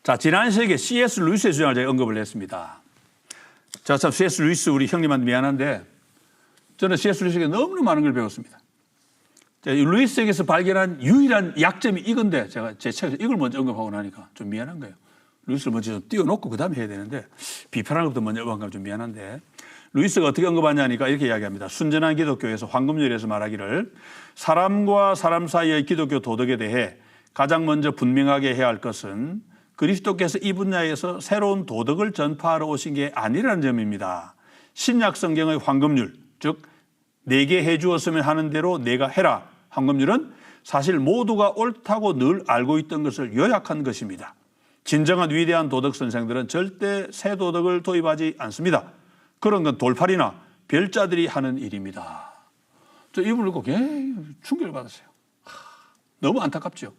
자, 지난 시기에 C.S. 루이스의 주장을 제가 언급을 했습니다. 자, 참 C.S. 루이스 우리 형님한테 미안한데 저는 C.S. 루이스에게 너무나 많은 걸 배웠습니다. 루이스에게서 발견한 유일한 약점이 이건데 제가 제 책에서 이걸 먼저 언급하고 나니까 좀 미안한 거예요. 루이스를 먼저 좀 띄워놓고 그 다음에 해야 되는데 비판하는 것부터 먼저 언급하면 좀 미안한데 루이스가 어떻게 언급하냐니까 이렇게 이야기합니다. 순전한 기독교에서 황금률에서 말하기를 사람과 사람 사이의 기독교 도덕에 대해 가장 먼저 분명하게 해야 할 것은 그리스도께서 이 분야에서 새로운 도덕을 전파하러 오신 게 아니라는 점입니다. 신약 성경의 황금률, 즉 내게 해주었으면 하는 대로 내가 해라. 황금률은 사실 모두가 옳다고 늘 알고 있던 것을 요약한 것입니다. 진정한 위대한 도덕 선생들은 절대 새 도덕을 도입하지 않습니다. 그런 건 돌팔이나 별자들이 하는 일입니다. 저 이분을 읽고 충격을 받았어요. 너무 안타깝죠.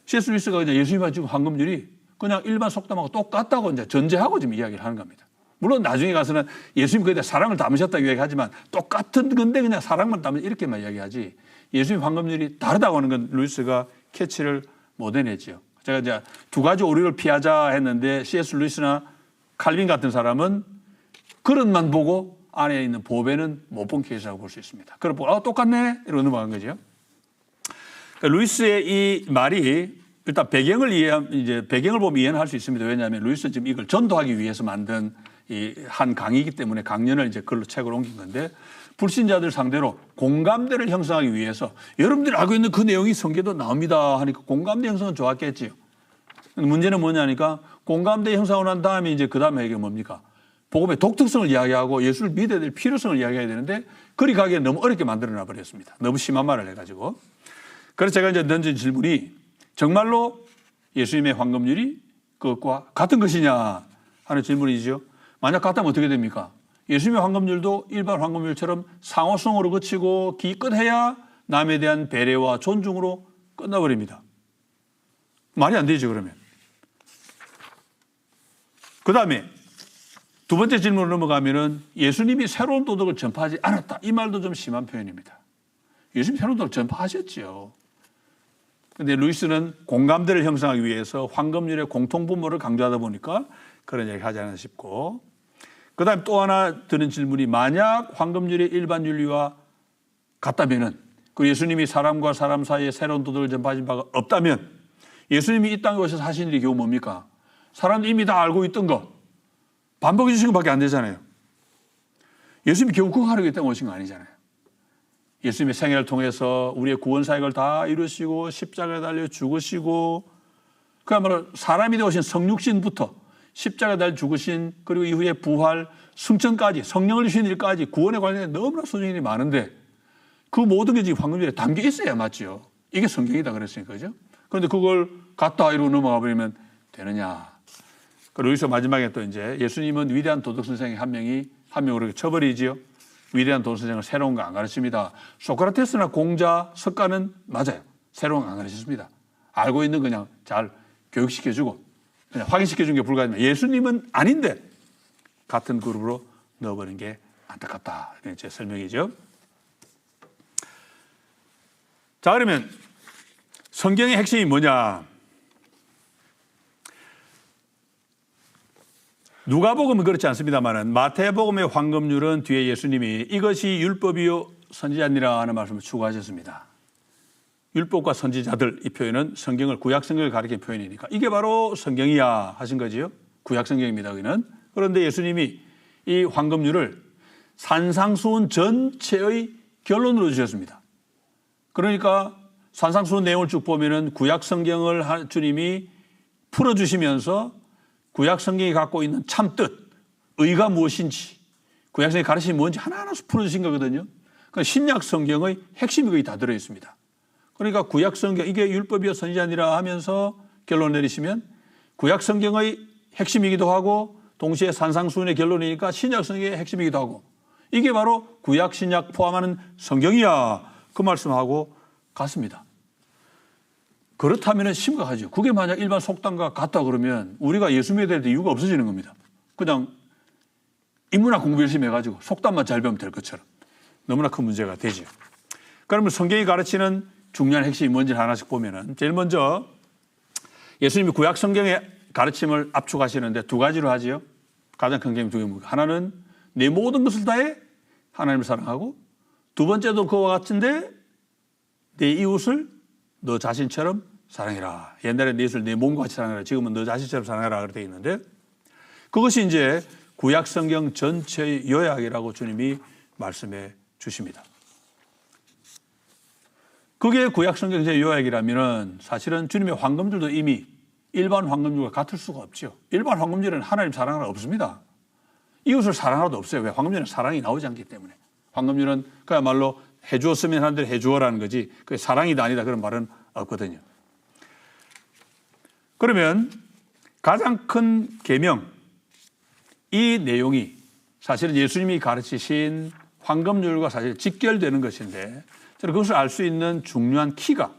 C.S. 루이스가 그냥 예수님과 지금 황금률이 그냥 일반 속담하고 똑같다고 이제 전제하고 지금 이야기를 하는 겁니다. 물론 나중에 가서는 예수님 그에 대해 사랑을 담으셨다고 이야기하지만 똑같은 건데 그냥 사랑만 담으면 이렇게만 이야기하지 예수님 황금률이 다르다고 하는 건 루이스가 캐치를 못 해냈죠. 제가 이제 두 가지 오류를 피하자 했는데 C.S. 루이스나 칼빈 같은 사람은 그릇만 보고 안에 있는 보배는 못 본 케이스라고 볼 수 있습니다. 그걸 보고 똑같네 이러고 넘어간 거죠. 그러니까 루이스의 이 말이 일단 배경을 보면 이해는 할 수 있습니다. 왜냐하면 루이스는 지금 이걸 전도하기 위해서 만든 이 한 강의이기 때문에 강연을 이제 글로 책으로 옮긴 건데 불신자들 상대로 공감대를 형성하기 위해서 여러분들이 알고 있는 그 내용이 성경에도 나옵니다 하니까 공감대 형성은 좋았겠지요. 문제는 뭐냐니까 공감대 형성을 한 다음에 이제 그 다음에 이게 뭡니까? 복음의 독특성을 이야기하고 예수를 믿어야 될 필요성을 이야기해야 되는데 그리 가기에 너무 어렵게 만들어놔 버렸습니다. 너무 심한 말을 해가지고. 그래서 제가 이제 던진 질문이 정말로 예수님의 황금률이 그것과 같은 것이냐 하는 질문이죠. 만약 같다면 어떻게 됩니까? 예수님의 황금률도 일반 황금률처럼 상호성으로 그치고 기껏해야 남에 대한 배려와 존중으로 끝나버립니다. 말이 안 되죠, 그러면. 그 다음에 두 번째 질문으로 넘어가면은 예수님이 새로운 도덕을 전파하지 않았다. 이 말도 좀 심한 표현입니다. 예수님 새로운 도덕을 전파하셨죠. 그런데 루이스는 공감대를 형성하기 위해서 황금률의 공통분모를 강조하다 보니까 그런 얘기 하지 않나 싶고 그 다음에 또 하나 드는 질문이 만약 황금률이 일반 윤리와 같다면은 그 예수님이 사람과 사람 사이에 새로운 도덕을 전파하신 바가 없다면 예수님이 이 땅에 오셔서 하신 일이 겨우 뭡니까? 사람들이 이미 다 알고 있던 거 반복해 주신 것밖에 안 되잖아요. 예수님이 겨우 그거 하려고 이 땅에 오신 거 아니잖아요. 예수님의 생애를 통해서 우리의 구원 사역을 다 이루시고 십자가에 달려 죽으시고 그야말로 사람이 되어오신 성육신부터 십자가에 달려 죽으신 그리고 이후에 부활, 승천까지 성령을 주신 일까지 구원에 관련해 너무나 소중한 일이 많은데 그 모든 게 지금 황금률에 담겨 있어야 맞죠. 이게 성경이다 그랬으니까 그죠? 그런데 그걸 갖다 이러고 넘어가 버리면 되느냐. 루이스 마지막에 또 이제 예수님은 위대한 도덕 선생의 한 명으로 쳐버리지요. 위대한 도덕 선생은 새로운 거 안 가르칩니다. 소크라테스나 공자, 석가는 맞아요. 새로운 거 안 가르쳤습니다. 알고 있는 그냥 잘 교육시켜주고 그냥 확인시켜준 게 불가하지만 예수님은 아닌데 같은 그룹으로 넣어버린 게 안타깝다. 이게 제 설명이죠. 자, 그러면 성경의 핵심이 뭐냐? 누가복음은 그렇지 않습니다만은 마태복음의 황금률은 뒤에 예수님이 이것이 율법이요 선지자니라 하는 말씀을 추구하셨습니다. 율법과 선지자들 이 표현은 성경을 구약성경을 가리키는 표현이니까 이게 바로 성경이야 하신 거지요. 구약성경입니다. 여기는. 그런데 예수님이 이 황금률을 산상수훈 전체의 결론으로 주셨습니다. 그러니까 산상수훈 내용을 쭉 보면은 구약성경을 주님이 풀어주시면서 구약성경이 갖고 있는 참뜻, 의가 무엇인지, 구약성경이 가르침이 뭔지 하나하나 풀어주신 거거든요. 그러니까 신약성경의 핵심이 거의 다 들어있습니다. 그러니까 구약성경, 이게 율법이요 선지자니라 하면서 결론 내리시면 구약성경의 핵심이기도 하고 동시에 산상수훈의 결론이니까 신약성경의 핵심이기도 하고 이게 바로 구약, 신약 포함하는 성경이야. 그 말씀하고 같습니다. 그렇다면 심각하죠. 그게 만약 일반 속담과 같다 그러면 우리가 예수 믿어야 될 이유가 없어지는 겁니다. 그냥 인문학 공부 열심히 해가지고 속담만 잘 배우면 될 것처럼. 너무나 큰 문제가 되죠. 그러면 성경이 가르치는 중요한 핵심이 뭔지 하나씩 보면은 제일 먼저 예수님이 구약 성경의 가르침을 압축하시는데 두 가지로 하지요. 가장 큰 개념 두 개입니다. 하나는 내 모든 것을 다해 하나님을 사랑하고, 두 번째도 그와 같은데 내 이웃을 너 자신처럼 사랑해라. 옛날에 내 이웃을 내 몸과 같이 사랑해라. 지금은 너 자신처럼 사랑해라. 그렇게 되어 있는데 그것이 이제 구약 성경 전체의 요약이라고 주님이 말씀해 주십니다. 그게 구약 성경의 요약이라면 사실은 주님의 황금줄도 이미 일반 황금줄과 같을 수가 없죠. 일반 황금줄은 하나님 사랑하라 없습니다. 이웃을 사랑하라도 없어요. 왜? 황금줄은 사랑이 나오지 않기 때문에. 황금줄은 그야말로 해주었으면 하는 대로 해주어라는 거지 그게 사랑이다 아니다 그런 말은 없거든요. 그러면 가장 큰 계명, 이 내용이 사실은 예수님이 가르치신 황금률과 사실 직결되는 것인데 저는 그것을 알 수 있는 중요한 키가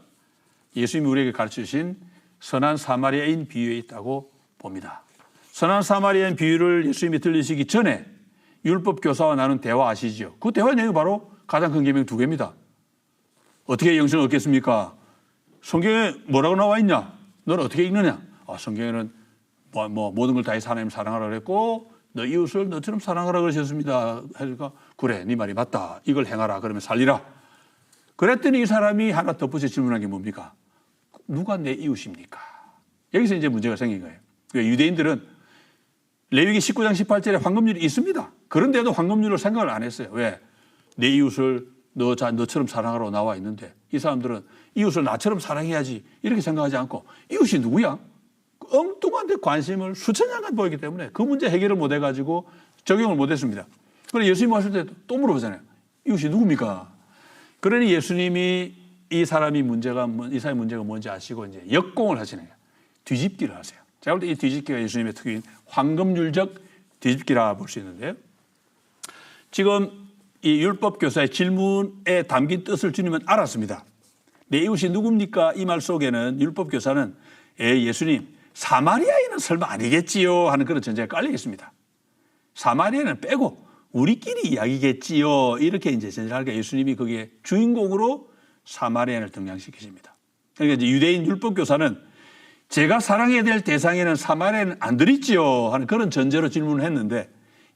예수님이 우리에게 가르치신 선한 사마리아인 비유에 있다고 봅니다. 선한 사마리아인 비유를 예수님이 들리시기 전에 율법 교사와 나눈 대화 아시죠? 그 대화 내용이 바로 가장 큰 계명 두 개입니다. 어떻게 영생을 얻겠습니까? 성경에 뭐라고 나와 있냐? 너는 어떻게 읽느냐? 성경에는 모든 걸 다해 하나님 사랑하라 그랬고 너 이웃을 너처럼 사랑하라 그러셨습니다. 하니까 그래 네 말이 맞다. 이걸 행하라. 그러면 살리라. 그랬더니 이 사람이 하나 덧붙여 질문한 게 뭡니까? 누가 내 이웃입니까? 여기서 이제 문제가 생긴 거예요. 유대인들은 레위기 19장 18절에 황금률이 있습니다. 그런데도 황금률을 생각을 안 했어요. 왜? 내 이웃을 너처럼 사랑하라고 나와 있는데 이 사람들은 이웃을 나처럼 사랑해야지 이렇게 생각하지 않고 이웃이 누구야? 엉뚱한 데 관심을 수천 년간 보이기 때문에 그 문제 해결을 못 해가지고 적용을 못 했습니다. 그래서 예수님 왔을 때 또 물어보잖아요. 이웃이 누굽니까? 그러니 예수님이 이 사람의 문제가 뭔지 아시고 이제 역공을 하시는 거예요. 뒤집기를 하세요. 제가 볼 때 이 뒤집기가 예수님의 특유인 황금률적 뒤집기라 볼 수 있는데요. 지금 이 율법 교사의 질문에 담긴 뜻을 주님은 알았습니다. 내 이웃이 누굽니까? 이 말 속에는 율법 교사는 예수님 사마리아인은 설마 아니겠지요? 하는 그런 전제가 깔려 있습니다. 사마리아인은 빼고 우리끼리 이야기겠지요? 이렇게 이제 전제하니까 예수님이 거기에 주인공으로 사마리아인을 등장시키십니다. 그러니까 이제 유대인 율법 교사는 제가 사랑해야 될 대상에는 사마리아인은 안 들있지요? 하는 그런 전제로 질문을 했는데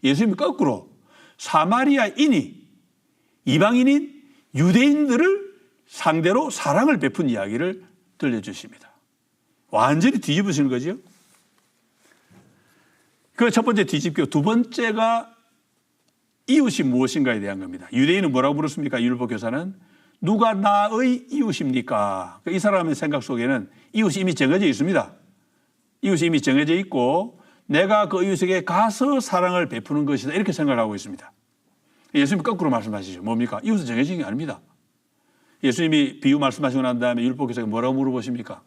예수님이 거꾸로 사마리아인이 이방인인 유대인들을 상대로 사랑을 베푼 이야기를 들려주십니다. 완전히 뒤집으시는 거죠. 그 첫 번째 뒤집기고 두 번째가 이웃이 무엇인가에 대한 겁니다. 유대인은 뭐라고 물었습니까? 율법 교사는 누가 나의 이웃입니까? 이 사람의 생각 속에는 이웃이 이미 정해져 있습니다. 이웃이 이미 정해져 있고 내가 그 이웃에게 가서 사랑을 베푸는 것이다 이렇게 생각을 하고 있습니다. 예수님이 거꾸로 말씀하시죠. 뭡니까? 이웃은 정해진 게 아닙니다. 예수님이 비유 말씀하시고 난 다음에 율법 교사가 뭐라고 물어보십니까?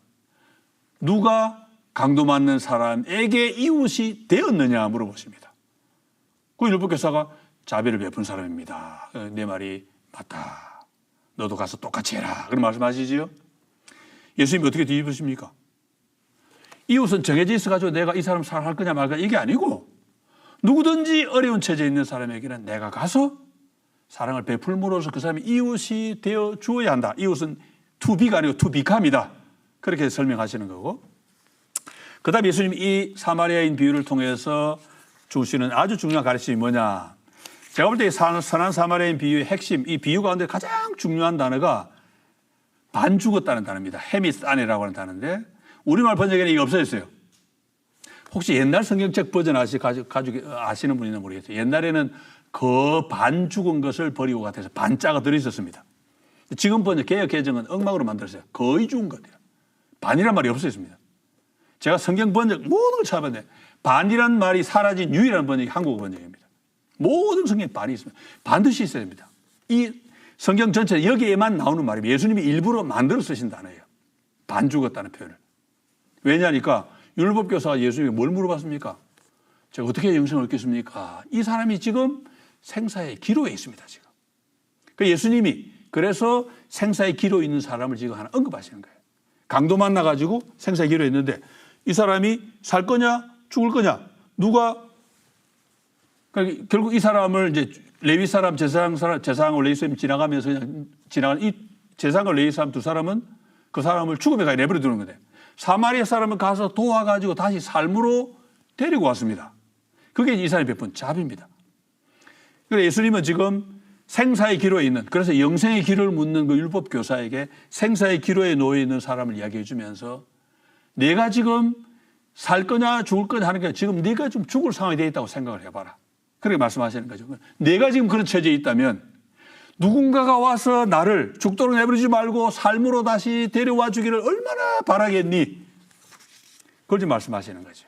누가 강도 맞는 사람에게 이웃이 되었느냐 물어보십니다. 그 율법 교사가 자비를 베푼 사람입니다. 내 말이 맞다. 너도 가서 똑같이 해라. 그런 말씀하시지요. 예수님이 어떻게 뒤집으십니까? 이웃은 정해져 있어가지고 내가 이 사람 사랑할 거냐 말까 이게 아니고 누구든지 어려운 처지에 있는 사람에게는 내가 가서 사랑을 베풀므로써 그 사람이 이웃이 되어 주어야 한다. 이웃은 to be가 아니고 to become이다. 그렇게 설명하시는 거고. 그 다음에 예수님이 이 사마리아인 비유를 통해서 주시는 아주 중요한 가르침이 뭐냐. 제가 볼 때 선한 사마리아인 비유의 핵심, 이 비유 가운데 가장 중요한 단어가 반 죽었다는 단어입니다. 헤미스아네라고 하는 단어인데 우리말 번역에는 이게 없어졌어요. 혹시 옛날 성경책 버전 아시는 분이나 모르겠어요. 옛날에는 그 반 죽은 것을 버리고 같아서 반자가 들어있었습니다. 지금 번역, 개역 개정은 엉망으로 만들었어요. 거의 죽은 것이에요. 반이란 말이 없어졌습니다. 제가 성경 번역 모든 걸 찾아봤는데 반이란 말이 사라진 유일한 번역이 한국어 번역입니다. 모든 성경에 반이 있습니다. 반드시 있어야 됩니다. 이 성경 전체 여기에만 나오는 말입니다. 예수님이 일부러 만들어 쓰신 단어예요. 반 죽었다는 표현을. 왜냐니까 율법교사가 예수님에게 뭘 물어봤습니까? 제가 어떻게 영생을 얻겠습니까? 이 사람이 지금 생사의 기로에 있습니다. 지금. 그 예수님이 그래서 생사의 기로에 있는 사람을 지금 하나 언급하시는 거예요. 강도 만나가지고 생사의 기로에 있는데 이 사람이 살 거냐 죽을 거냐 누가 그러니까 결국 이 사람을 이제 레위 사람, 제사장을 레위 사람이 지나가면서 그냥 지나가는 이 제사장과 레위 사람 두 사람은 그 사람을 죽음에 가 내버려 두는 거예요. 사마리아 사람은 가서 도와가지고 다시 삶으로 데리고 왔습니다. 그게 이 사람이 베푼 자비입니다. 그래서 예수님은 지금 생사의 기로에 있는, 그래서 영생의 길을 묻는 그 율법 교사에게 생사의 기로에 놓여 있는 사람을 이야기해 주면서 내가 지금 살 거냐 죽을 거냐 하는 게 지금 네가 좀 죽을 상황이 되어 있다고 생각을 해봐라. 그렇게 말씀하시는 거죠. 내가 지금 그런 처지에 있다면 누군가가 와서 나를 죽도록 내버리지 말고 삶으로 다시 데려와 주기를 얼마나 바라겠니? 그걸 지금 말씀하시는 거죠.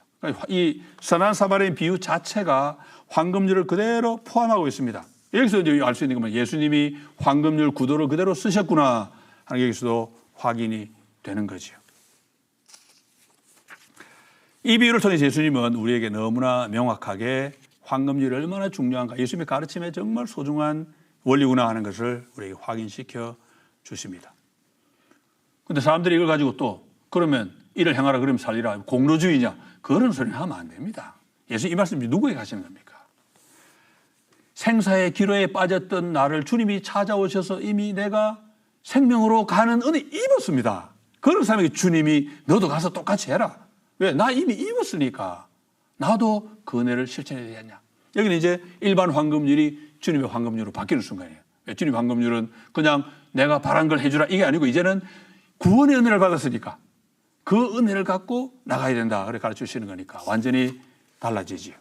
이 선한 사마리아인 비유 자체가 황금률을 그대로 포함하고 있습니다. 여기서 이제 알 수 있는 건 예수님이 황금률 구도를 그대로 쓰셨구나 하는 게 여기서도 확인이 되는 거죠. 이 비유를 통해서 예수님은 우리에게 너무나 명확하게 황금률이 얼마나 중요한가, 예수님의 가르침에 정말 소중한 원리구나 하는 것을 우리에게 확인시켜 주십니다. 그런데 사람들이 이걸 가지고 또 그러면 이를 행하라 그러면 살리라, 공로주의냐, 그런 소리는 하면 안 됩니다. 예수님 이 말씀이 누구에게 하시는 겁니까? 생사의 기로에 빠졌던 나를 주님이 찾아오셔서 이미 내가 생명으로 가는 은혜 입었습니다. 그런 사람에게 주님이 너도 가서 똑같이 해라. 왜? 나 이미 입었으니까 나도 그 은혜를 실천해야 되겠냐. 여기는 이제 일반 황금률이 주님의 황금률로 바뀌는 순간이에요. 주님의 황금률은 그냥 내가 바란 걸 해주라 이게 아니고 이제는 구원의 은혜를 받았으니까 그 은혜를 갖고 나가야 된다. 그렇게 가르쳐 주시는 거니까 완전히 달라지지요.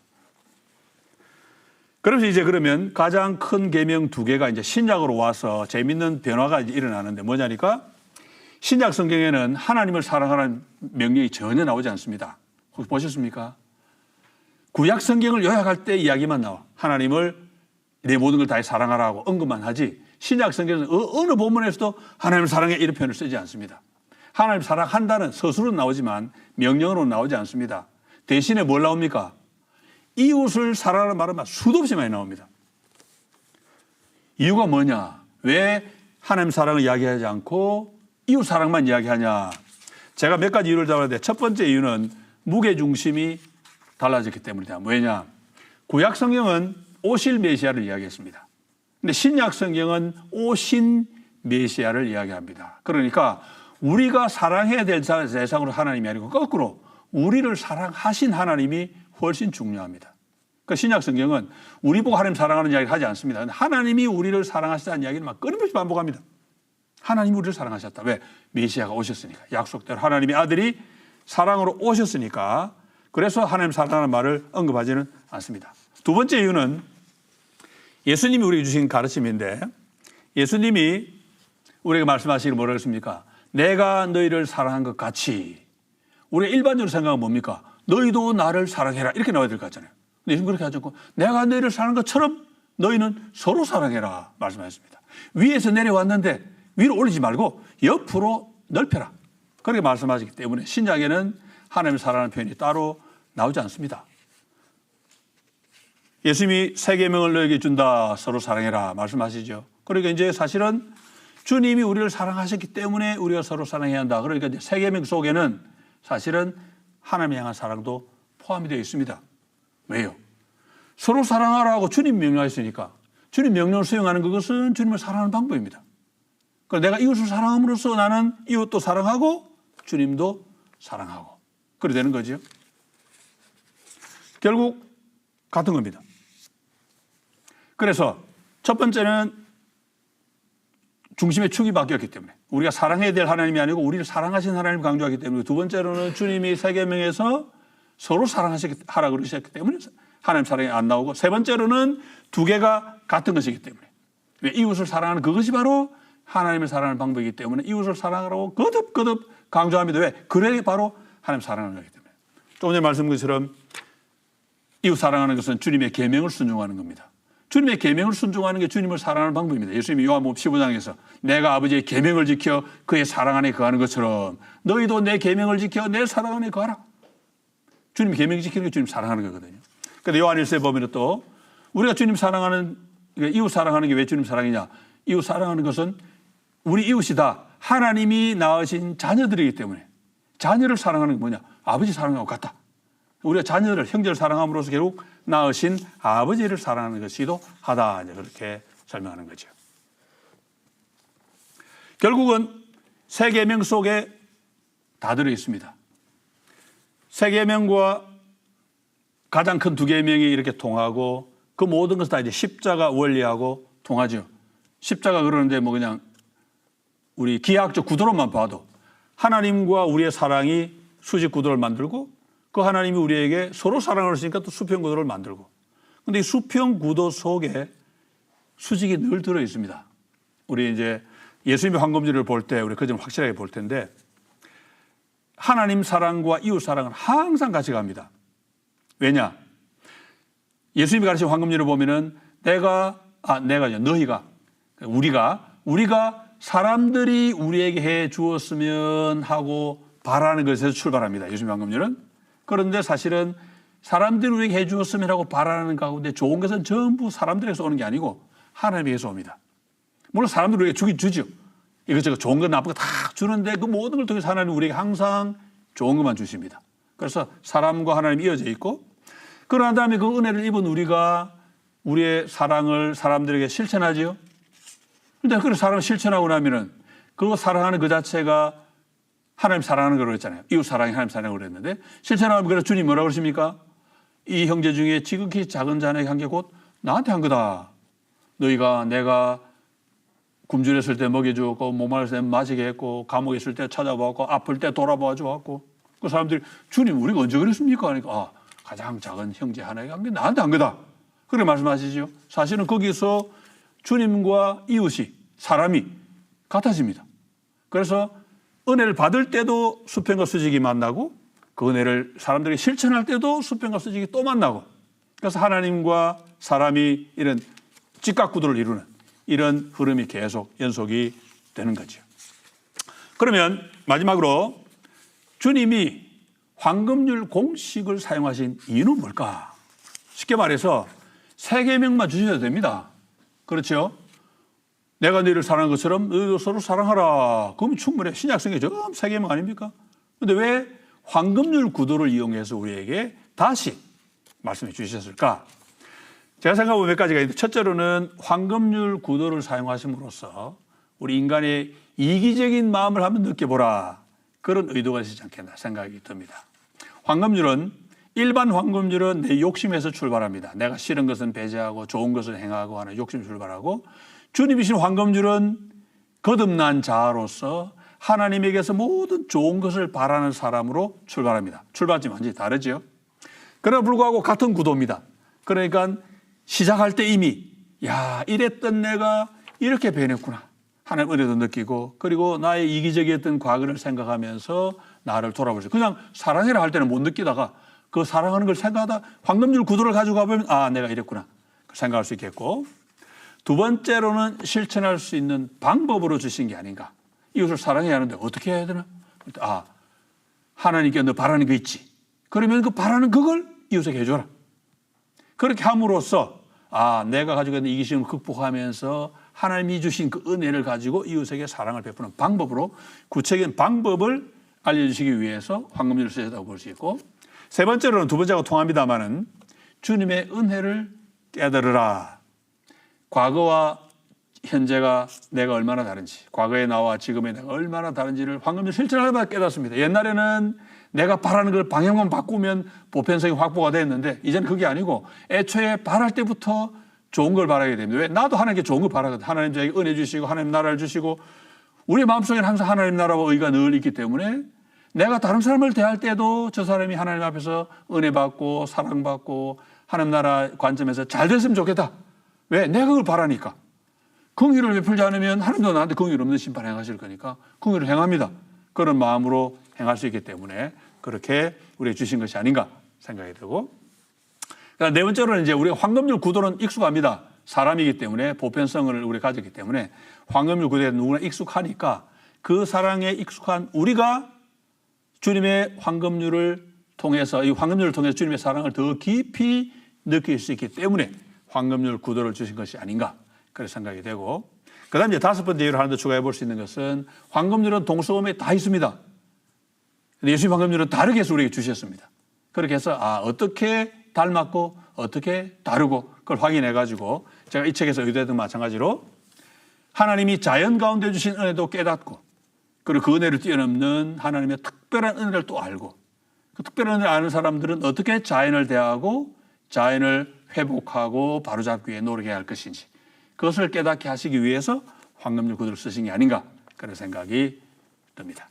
그래서 이제 그러면 가장 큰 계명 두 개가 이제 신약으로 와서 재밌는 변화가 이제 일어나는데 뭐냐니까 신약 성경에는 하나님을 사랑하라는 명령이 전혀 나오지 않습니다. 혹시 보셨습니까? 구약 성경을 요약할 때 이야기만 나와. 하나님을 내 모든 걸 다해 사랑하라고 언급만 하지 신약 성경에는 어느 본문에서도 하나님을 사랑해 이런 표현을 쓰지 않습니다. 하나님 사랑한다는 서술은 나오지만 명령으로는 나오지 않습니다. 대신에 뭘 나옵니까? 이웃을 사랑하는 말은 수도 없이 많이 나옵니다. 이유가 뭐냐? 왜 하나님 사랑을 이야기하지 않고 이웃 사랑만 이야기하냐? 제가 몇 가지 이유를 잡았는데 첫 번째 이유는 무게중심이 달라졌기 때문이다. 왜냐? 구약 성경은 오실 메시아를 이야기했습니다. 근데 신약 성경은 오신 메시아를 이야기합니다. 그러니까 우리가 사랑해야 될 대상으로 하나님이 아니고 거꾸로 우리를 사랑하신 하나님이 훨씬 중요합니다. 그러니까 신약 성경은 우리 보고 하나님 사랑하는 이야기를 하지 않습니다. 하나님이 우리를 사랑하시다는 이야기를 막 끊임없이 반복합니다. 하나님이 우리를 사랑하셨다. 왜? 메시아가 오셨으니까. 약속대로 하나님의 아들이 사랑으로 오셨으니까. 그래서 하나님 사랑하는 말을 언급하지는 않습니다. 두 번째 이유는 예수님이 우리에게 주신 가르침인데 예수님이 우리에게 말씀하시기를 뭐라고 했습니까? 내가 너희를 사랑한 것 같이. 우리가 일반적으로 생각하면 뭡니까? 너희도 나를 사랑해라 이렇게 나와야 될 것 같잖아요. 근데 예수님 그렇게 하지 않고 내가 너희를 사랑한 것처럼 너희는 서로 사랑해라 말씀하셨습니다. 위에서 내려왔는데 위로 올리지 말고 옆으로 넓혀라. 그렇게 말씀하시기 때문에 신약에는 하나님을 사랑하는 표현이 따로 나오지 않습니다. 예수님이 세 계명을 너에게 준다. 서로 사랑해라 말씀하시죠. 그러니까 이제 사실은 주님이 우리를 사랑하셨기 때문에 우리가 서로 사랑해야 한다. 그러니까 이제 세 계명 속에는 사실은 하나님을 향한 사랑도 포함이 되어 있습니다. 왜요? 서로 사랑하라고 주님 명령하셨으니까 주님 명령을 수행하는 그것은 주님을 사랑하는 방법입니다. 그러니까 내가 이웃을 사랑함으로써 나는 이웃도 사랑하고 주님도 사랑하고 그렇게 되는 거죠. 결국 같은 겁니다. 그래서 첫 번째는 중심의 축이 바뀌었기 때문에 우리가 사랑해야 될 하나님이 아니고 우리를 사랑하신 하나님을 강조하기 때문에 두 번째로는 주님이 세 계명에서 서로 사랑하라 그러셨기 때문에 하나님 사랑이 안 나오고 세 번째로는 두 개가 같은 것이기 때문에 왜 이웃을 사랑하는 그것이 바로 하나님을 사랑하는 방법이기 때문에 이웃을 사랑하라고 거듭거듭 강조합니다. 왜? 그래 바로 하나님 사랑하는 거기 때문에 조금 전에 말씀드린 것처럼 이웃 사랑하는 것은 주님의 계명을 순종하는 겁니다. 주님의 계명을 순종하는 게 주님을 사랑하는 방법입니다. 예수님이 요한복음 15장에서 내가 아버지의 계명을 지켜 그의 사랑 안에 거하는 것처럼 너희도 내 계명을 지켜 내 사랑 안에 거하라. 주님이 계명 지키는 게 주님 사랑하는 거거든요. 그런데 요한일서에 보면 또 우리가 주님 사랑하는 이웃 사랑하는 게 왜 주님 사랑이냐? 이웃 사랑하는 것은 우리 이웃이 다 하나님이 낳으신 자녀들이기 때문에 자녀를 사랑하는 게 뭐냐? 아버지 사랑하고 같다. 우리가 자녀를, 형제를 사랑함으로써 결국 낳으신 아버지를 사랑하는 것이기도 하다. 그렇게 설명하는 거죠. 결국은 세 계명 속에 다 들어 있습니다. 세 계명과 가장 큰 두 계명이 이렇게 통하고 그 모든 것은 다 이제 십자가 원리하고 통하죠. 십자가 그러는데 뭐 그냥 우리 기하학적 구도로만 봐도 하나님과 우리의 사랑이 수직 구도를 만들고 그 하나님이 우리에게 서로 사랑을 하시니까 또 수평 구도를 만들고, 근데 이 수평 구도 속에 수직이 늘 들어 있습니다. 우리 이제 예수님의 황금률을 볼 때 우리 그 점 확실하게 볼 텐데, 하나님 사랑과 이웃 사랑은 항상 같이 갑니다. 왜냐? 예수님이 가르친 황금률을 보면은 우리가 사람들이 우리에게 해 주었으면 하고 바라는 것에서 출발합니다. 예수님 황금률은. 그런데 사실은 사람들이 우리에게 해 주었으면 하고 바라는 가운데 좋은 것은 전부 사람들에게서 오는 게 아니고 하나님에게서 옵니다. 물론 사람들이 우리에게 주긴 주죠. 이것저것 좋은 것 나쁜 거 다 주는데 그 모든 걸 통해서 하나님은 우리에게 항상 좋은 것만 주십니다. 그래서 사람과 하나님이 이어져 있고, 그러나 다음에 그 은혜를 입은 우리가 우리의 사랑을 사람들에게 실천하지요. 근데 그 사랑을 실천하고 나면은 그거 사랑하는 그 자체가 하나님 사랑하는 거라고 했잖아요. 이웃 사랑이 하나님 사랑이라고 그랬는데, 실천하면 그래서 주님 뭐라고 그러십니까? 이 형제 중에 지극히 작은 자에게 한 게 곧 나한테 한 거다. 너희가 내가 굶주렸을 때 먹여주었고, 목마르을 때 마시게 했고, 감옥에 있을 때 찾아보았고, 아플 때 돌아봐 주었고, 그 사람들이 주님 우리가 언제 그랬습니까? 그러니까 가장 작은 형제 하나에게 한 게 나한테 한 거다. 그렇게 말씀하시죠. 사실은 거기서 주님과 이웃이, 사람이 같아집니다. 그래서 은혜를 받을 때도 수평과 수직이 만나고, 그 은혜를 사람들이 실천할 때도 수평과 수직이 또 만나고, 그래서 하나님과 사람이 이런 직각구도를 이루는 이런 흐름이 계속 연속이 되는 거죠. 그러면 마지막으로 주님이 황금률 공식을 사용하신 이유는 뭘까? 쉽게 말해서 세 계명만 주셔도 됩니다. 그렇죠? 내가 너희를 사랑한 것처럼 너희도 서로 사랑하라. 그러면 충분해. 신약성에 좀 세 계명 아닙니까? 그런데 왜 황금률 구도를 이용해서 우리에게 다시 말씀해 주셨을까? 제가 생각해보면 몇 가지가 있는데, 첫째로는 황금률 구도를 사용하심으로써 우리 인간의 이기적인 마음을 한번 느껴보라, 그런 의도가 있지 않겠나 생각이 듭니다. 일반 황금률은 내 욕심에서 출발합니다. 내가 싫은 것은 배제하고 좋은 것을 행하고 하는 욕심 출발하고, 주님이신 황금률은 거듭난 자아로서 하나님에게서 모든 좋은 것을 바라는 사람으로 출발합니다. 출발점이 완전히 다르죠. 그러나 불구하고 같은 구도입니다. 그러니까 시작할 때 이미 이랬던 내가 이렇게 변했구나 하나님 은혜도 느끼고, 그리고 나의 이기적이었던 과거를 생각하면서 나를 돌아보죠. 그냥 사랑해라 할 때는 못 느끼다가 그 사랑하는 걸 생각하다 황금률 구도를 가지고 가보면 내가 이랬구나 생각할 수 있겠고, 두 번째로는 실천할 수 있는 방법으로 주신 게 아닌가. 이웃을 사랑해야 하는데 어떻게 해야 되나? 하나님께 너 바라는 거 있지. 그러면 그 바라는 그걸 이웃에게 해줘라. 그렇게 함으로써 내가 가지고 있는 이기심을 극복하면서 하나님이 주신 그 은혜를 가지고 이웃에게 사랑을 베푸는 방법으로, 구체적인 방법을 알려주시기 위해서 황금률을 쓰셨다고 볼 수 있고, 세 번째로는 두 번째하고 통합니다마는 주님의 은혜를 깨달으라. 과거와 현재가 내가 얼마나 다른지, 과거의 나와 지금의 내가 얼마나 다른지를 황금률 실천하다 깨닫습니다. 옛날에는 내가 바라는 걸 방향만 바꾸면 보편성이 확보가 됐는데, 이제는 그게 아니고 애초에 바랄 때부터 좋은 걸 바라게 됩니다. 왜? 나도 하나님께 좋은 걸 바라거든. 하나님 저에게 은혜 주시고 하나님 나라를 주시고, 우리 마음속에는 항상 하나님 나라와 의가 늘 있기 때문에 내가 다른 사람을 대할 때도 저 사람이 하나님 앞에서 은혜 받고 사랑받고 하나님 나라 관점에서 잘 됐으면 좋겠다. 왜? 내가 그걸 바라니까. 긍휼을 베풀지 않으면 하나님도 나한테 긍휼 없는 심판 행하실 거니까 긍휼을 행합니다. 그런 마음으로 행할 수 있기 때문에 그렇게 우리에게 주신 것이 아닌가 생각이 들고, 네 번째로는 이제 우리가 황금률 구도는 익숙합니다. 사람이기 때문에 보편성을 우리가 가졌기 때문에 황금률 구도에 누구나 익숙하니까, 그 사랑에 익숙한 우리가 주님의 황금률을 통해서, 이 황금률을 통해서 주님의 사랑을 더 깊이 느낄 수 있기 때문에 황금률 구도를 주신 것이 아닌가 그런 생각이 되고, 그 다음에 다섯 번째 예를 하나 더 추가해 볼 수 있는 것은, 황금률은 동서음에 다 있습니다. 근데 예수님 황금률은 다르게 해서 우리에게 주셨습니다. 그렇게 해서 어떻게 닮았고 어떻게 다르고 그걸 확인해 가지고 제가 이 책에서 의도했던 마찬가지로 하나님이 자연 가운데 주신 은혜도 깨닫고 그리고 그 은혜를 뛰어넘는 하나님의 특별한 은혜를 또 알고 그 특별한 은혜를 아는 사람들은 어떻게 자연을 대하고 자연을 회복하고 바로잡기 위해 노력해야 할 것인지 그것을 깨닫게 하시기 위해서 황금률 구두를 쓰신 게 아닌가 그런 생각이 듭니다.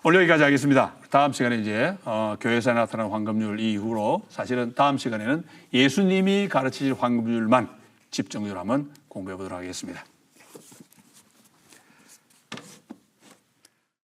오늘 여기까지 하겠습니다. 다음 시간에 이제 교회에서 나타난 황금률 이후로 사실은 다음 시간에는 예수님이 가르치실 황금률만 집중적으로 한번 공부해 보도록 하겠습니다.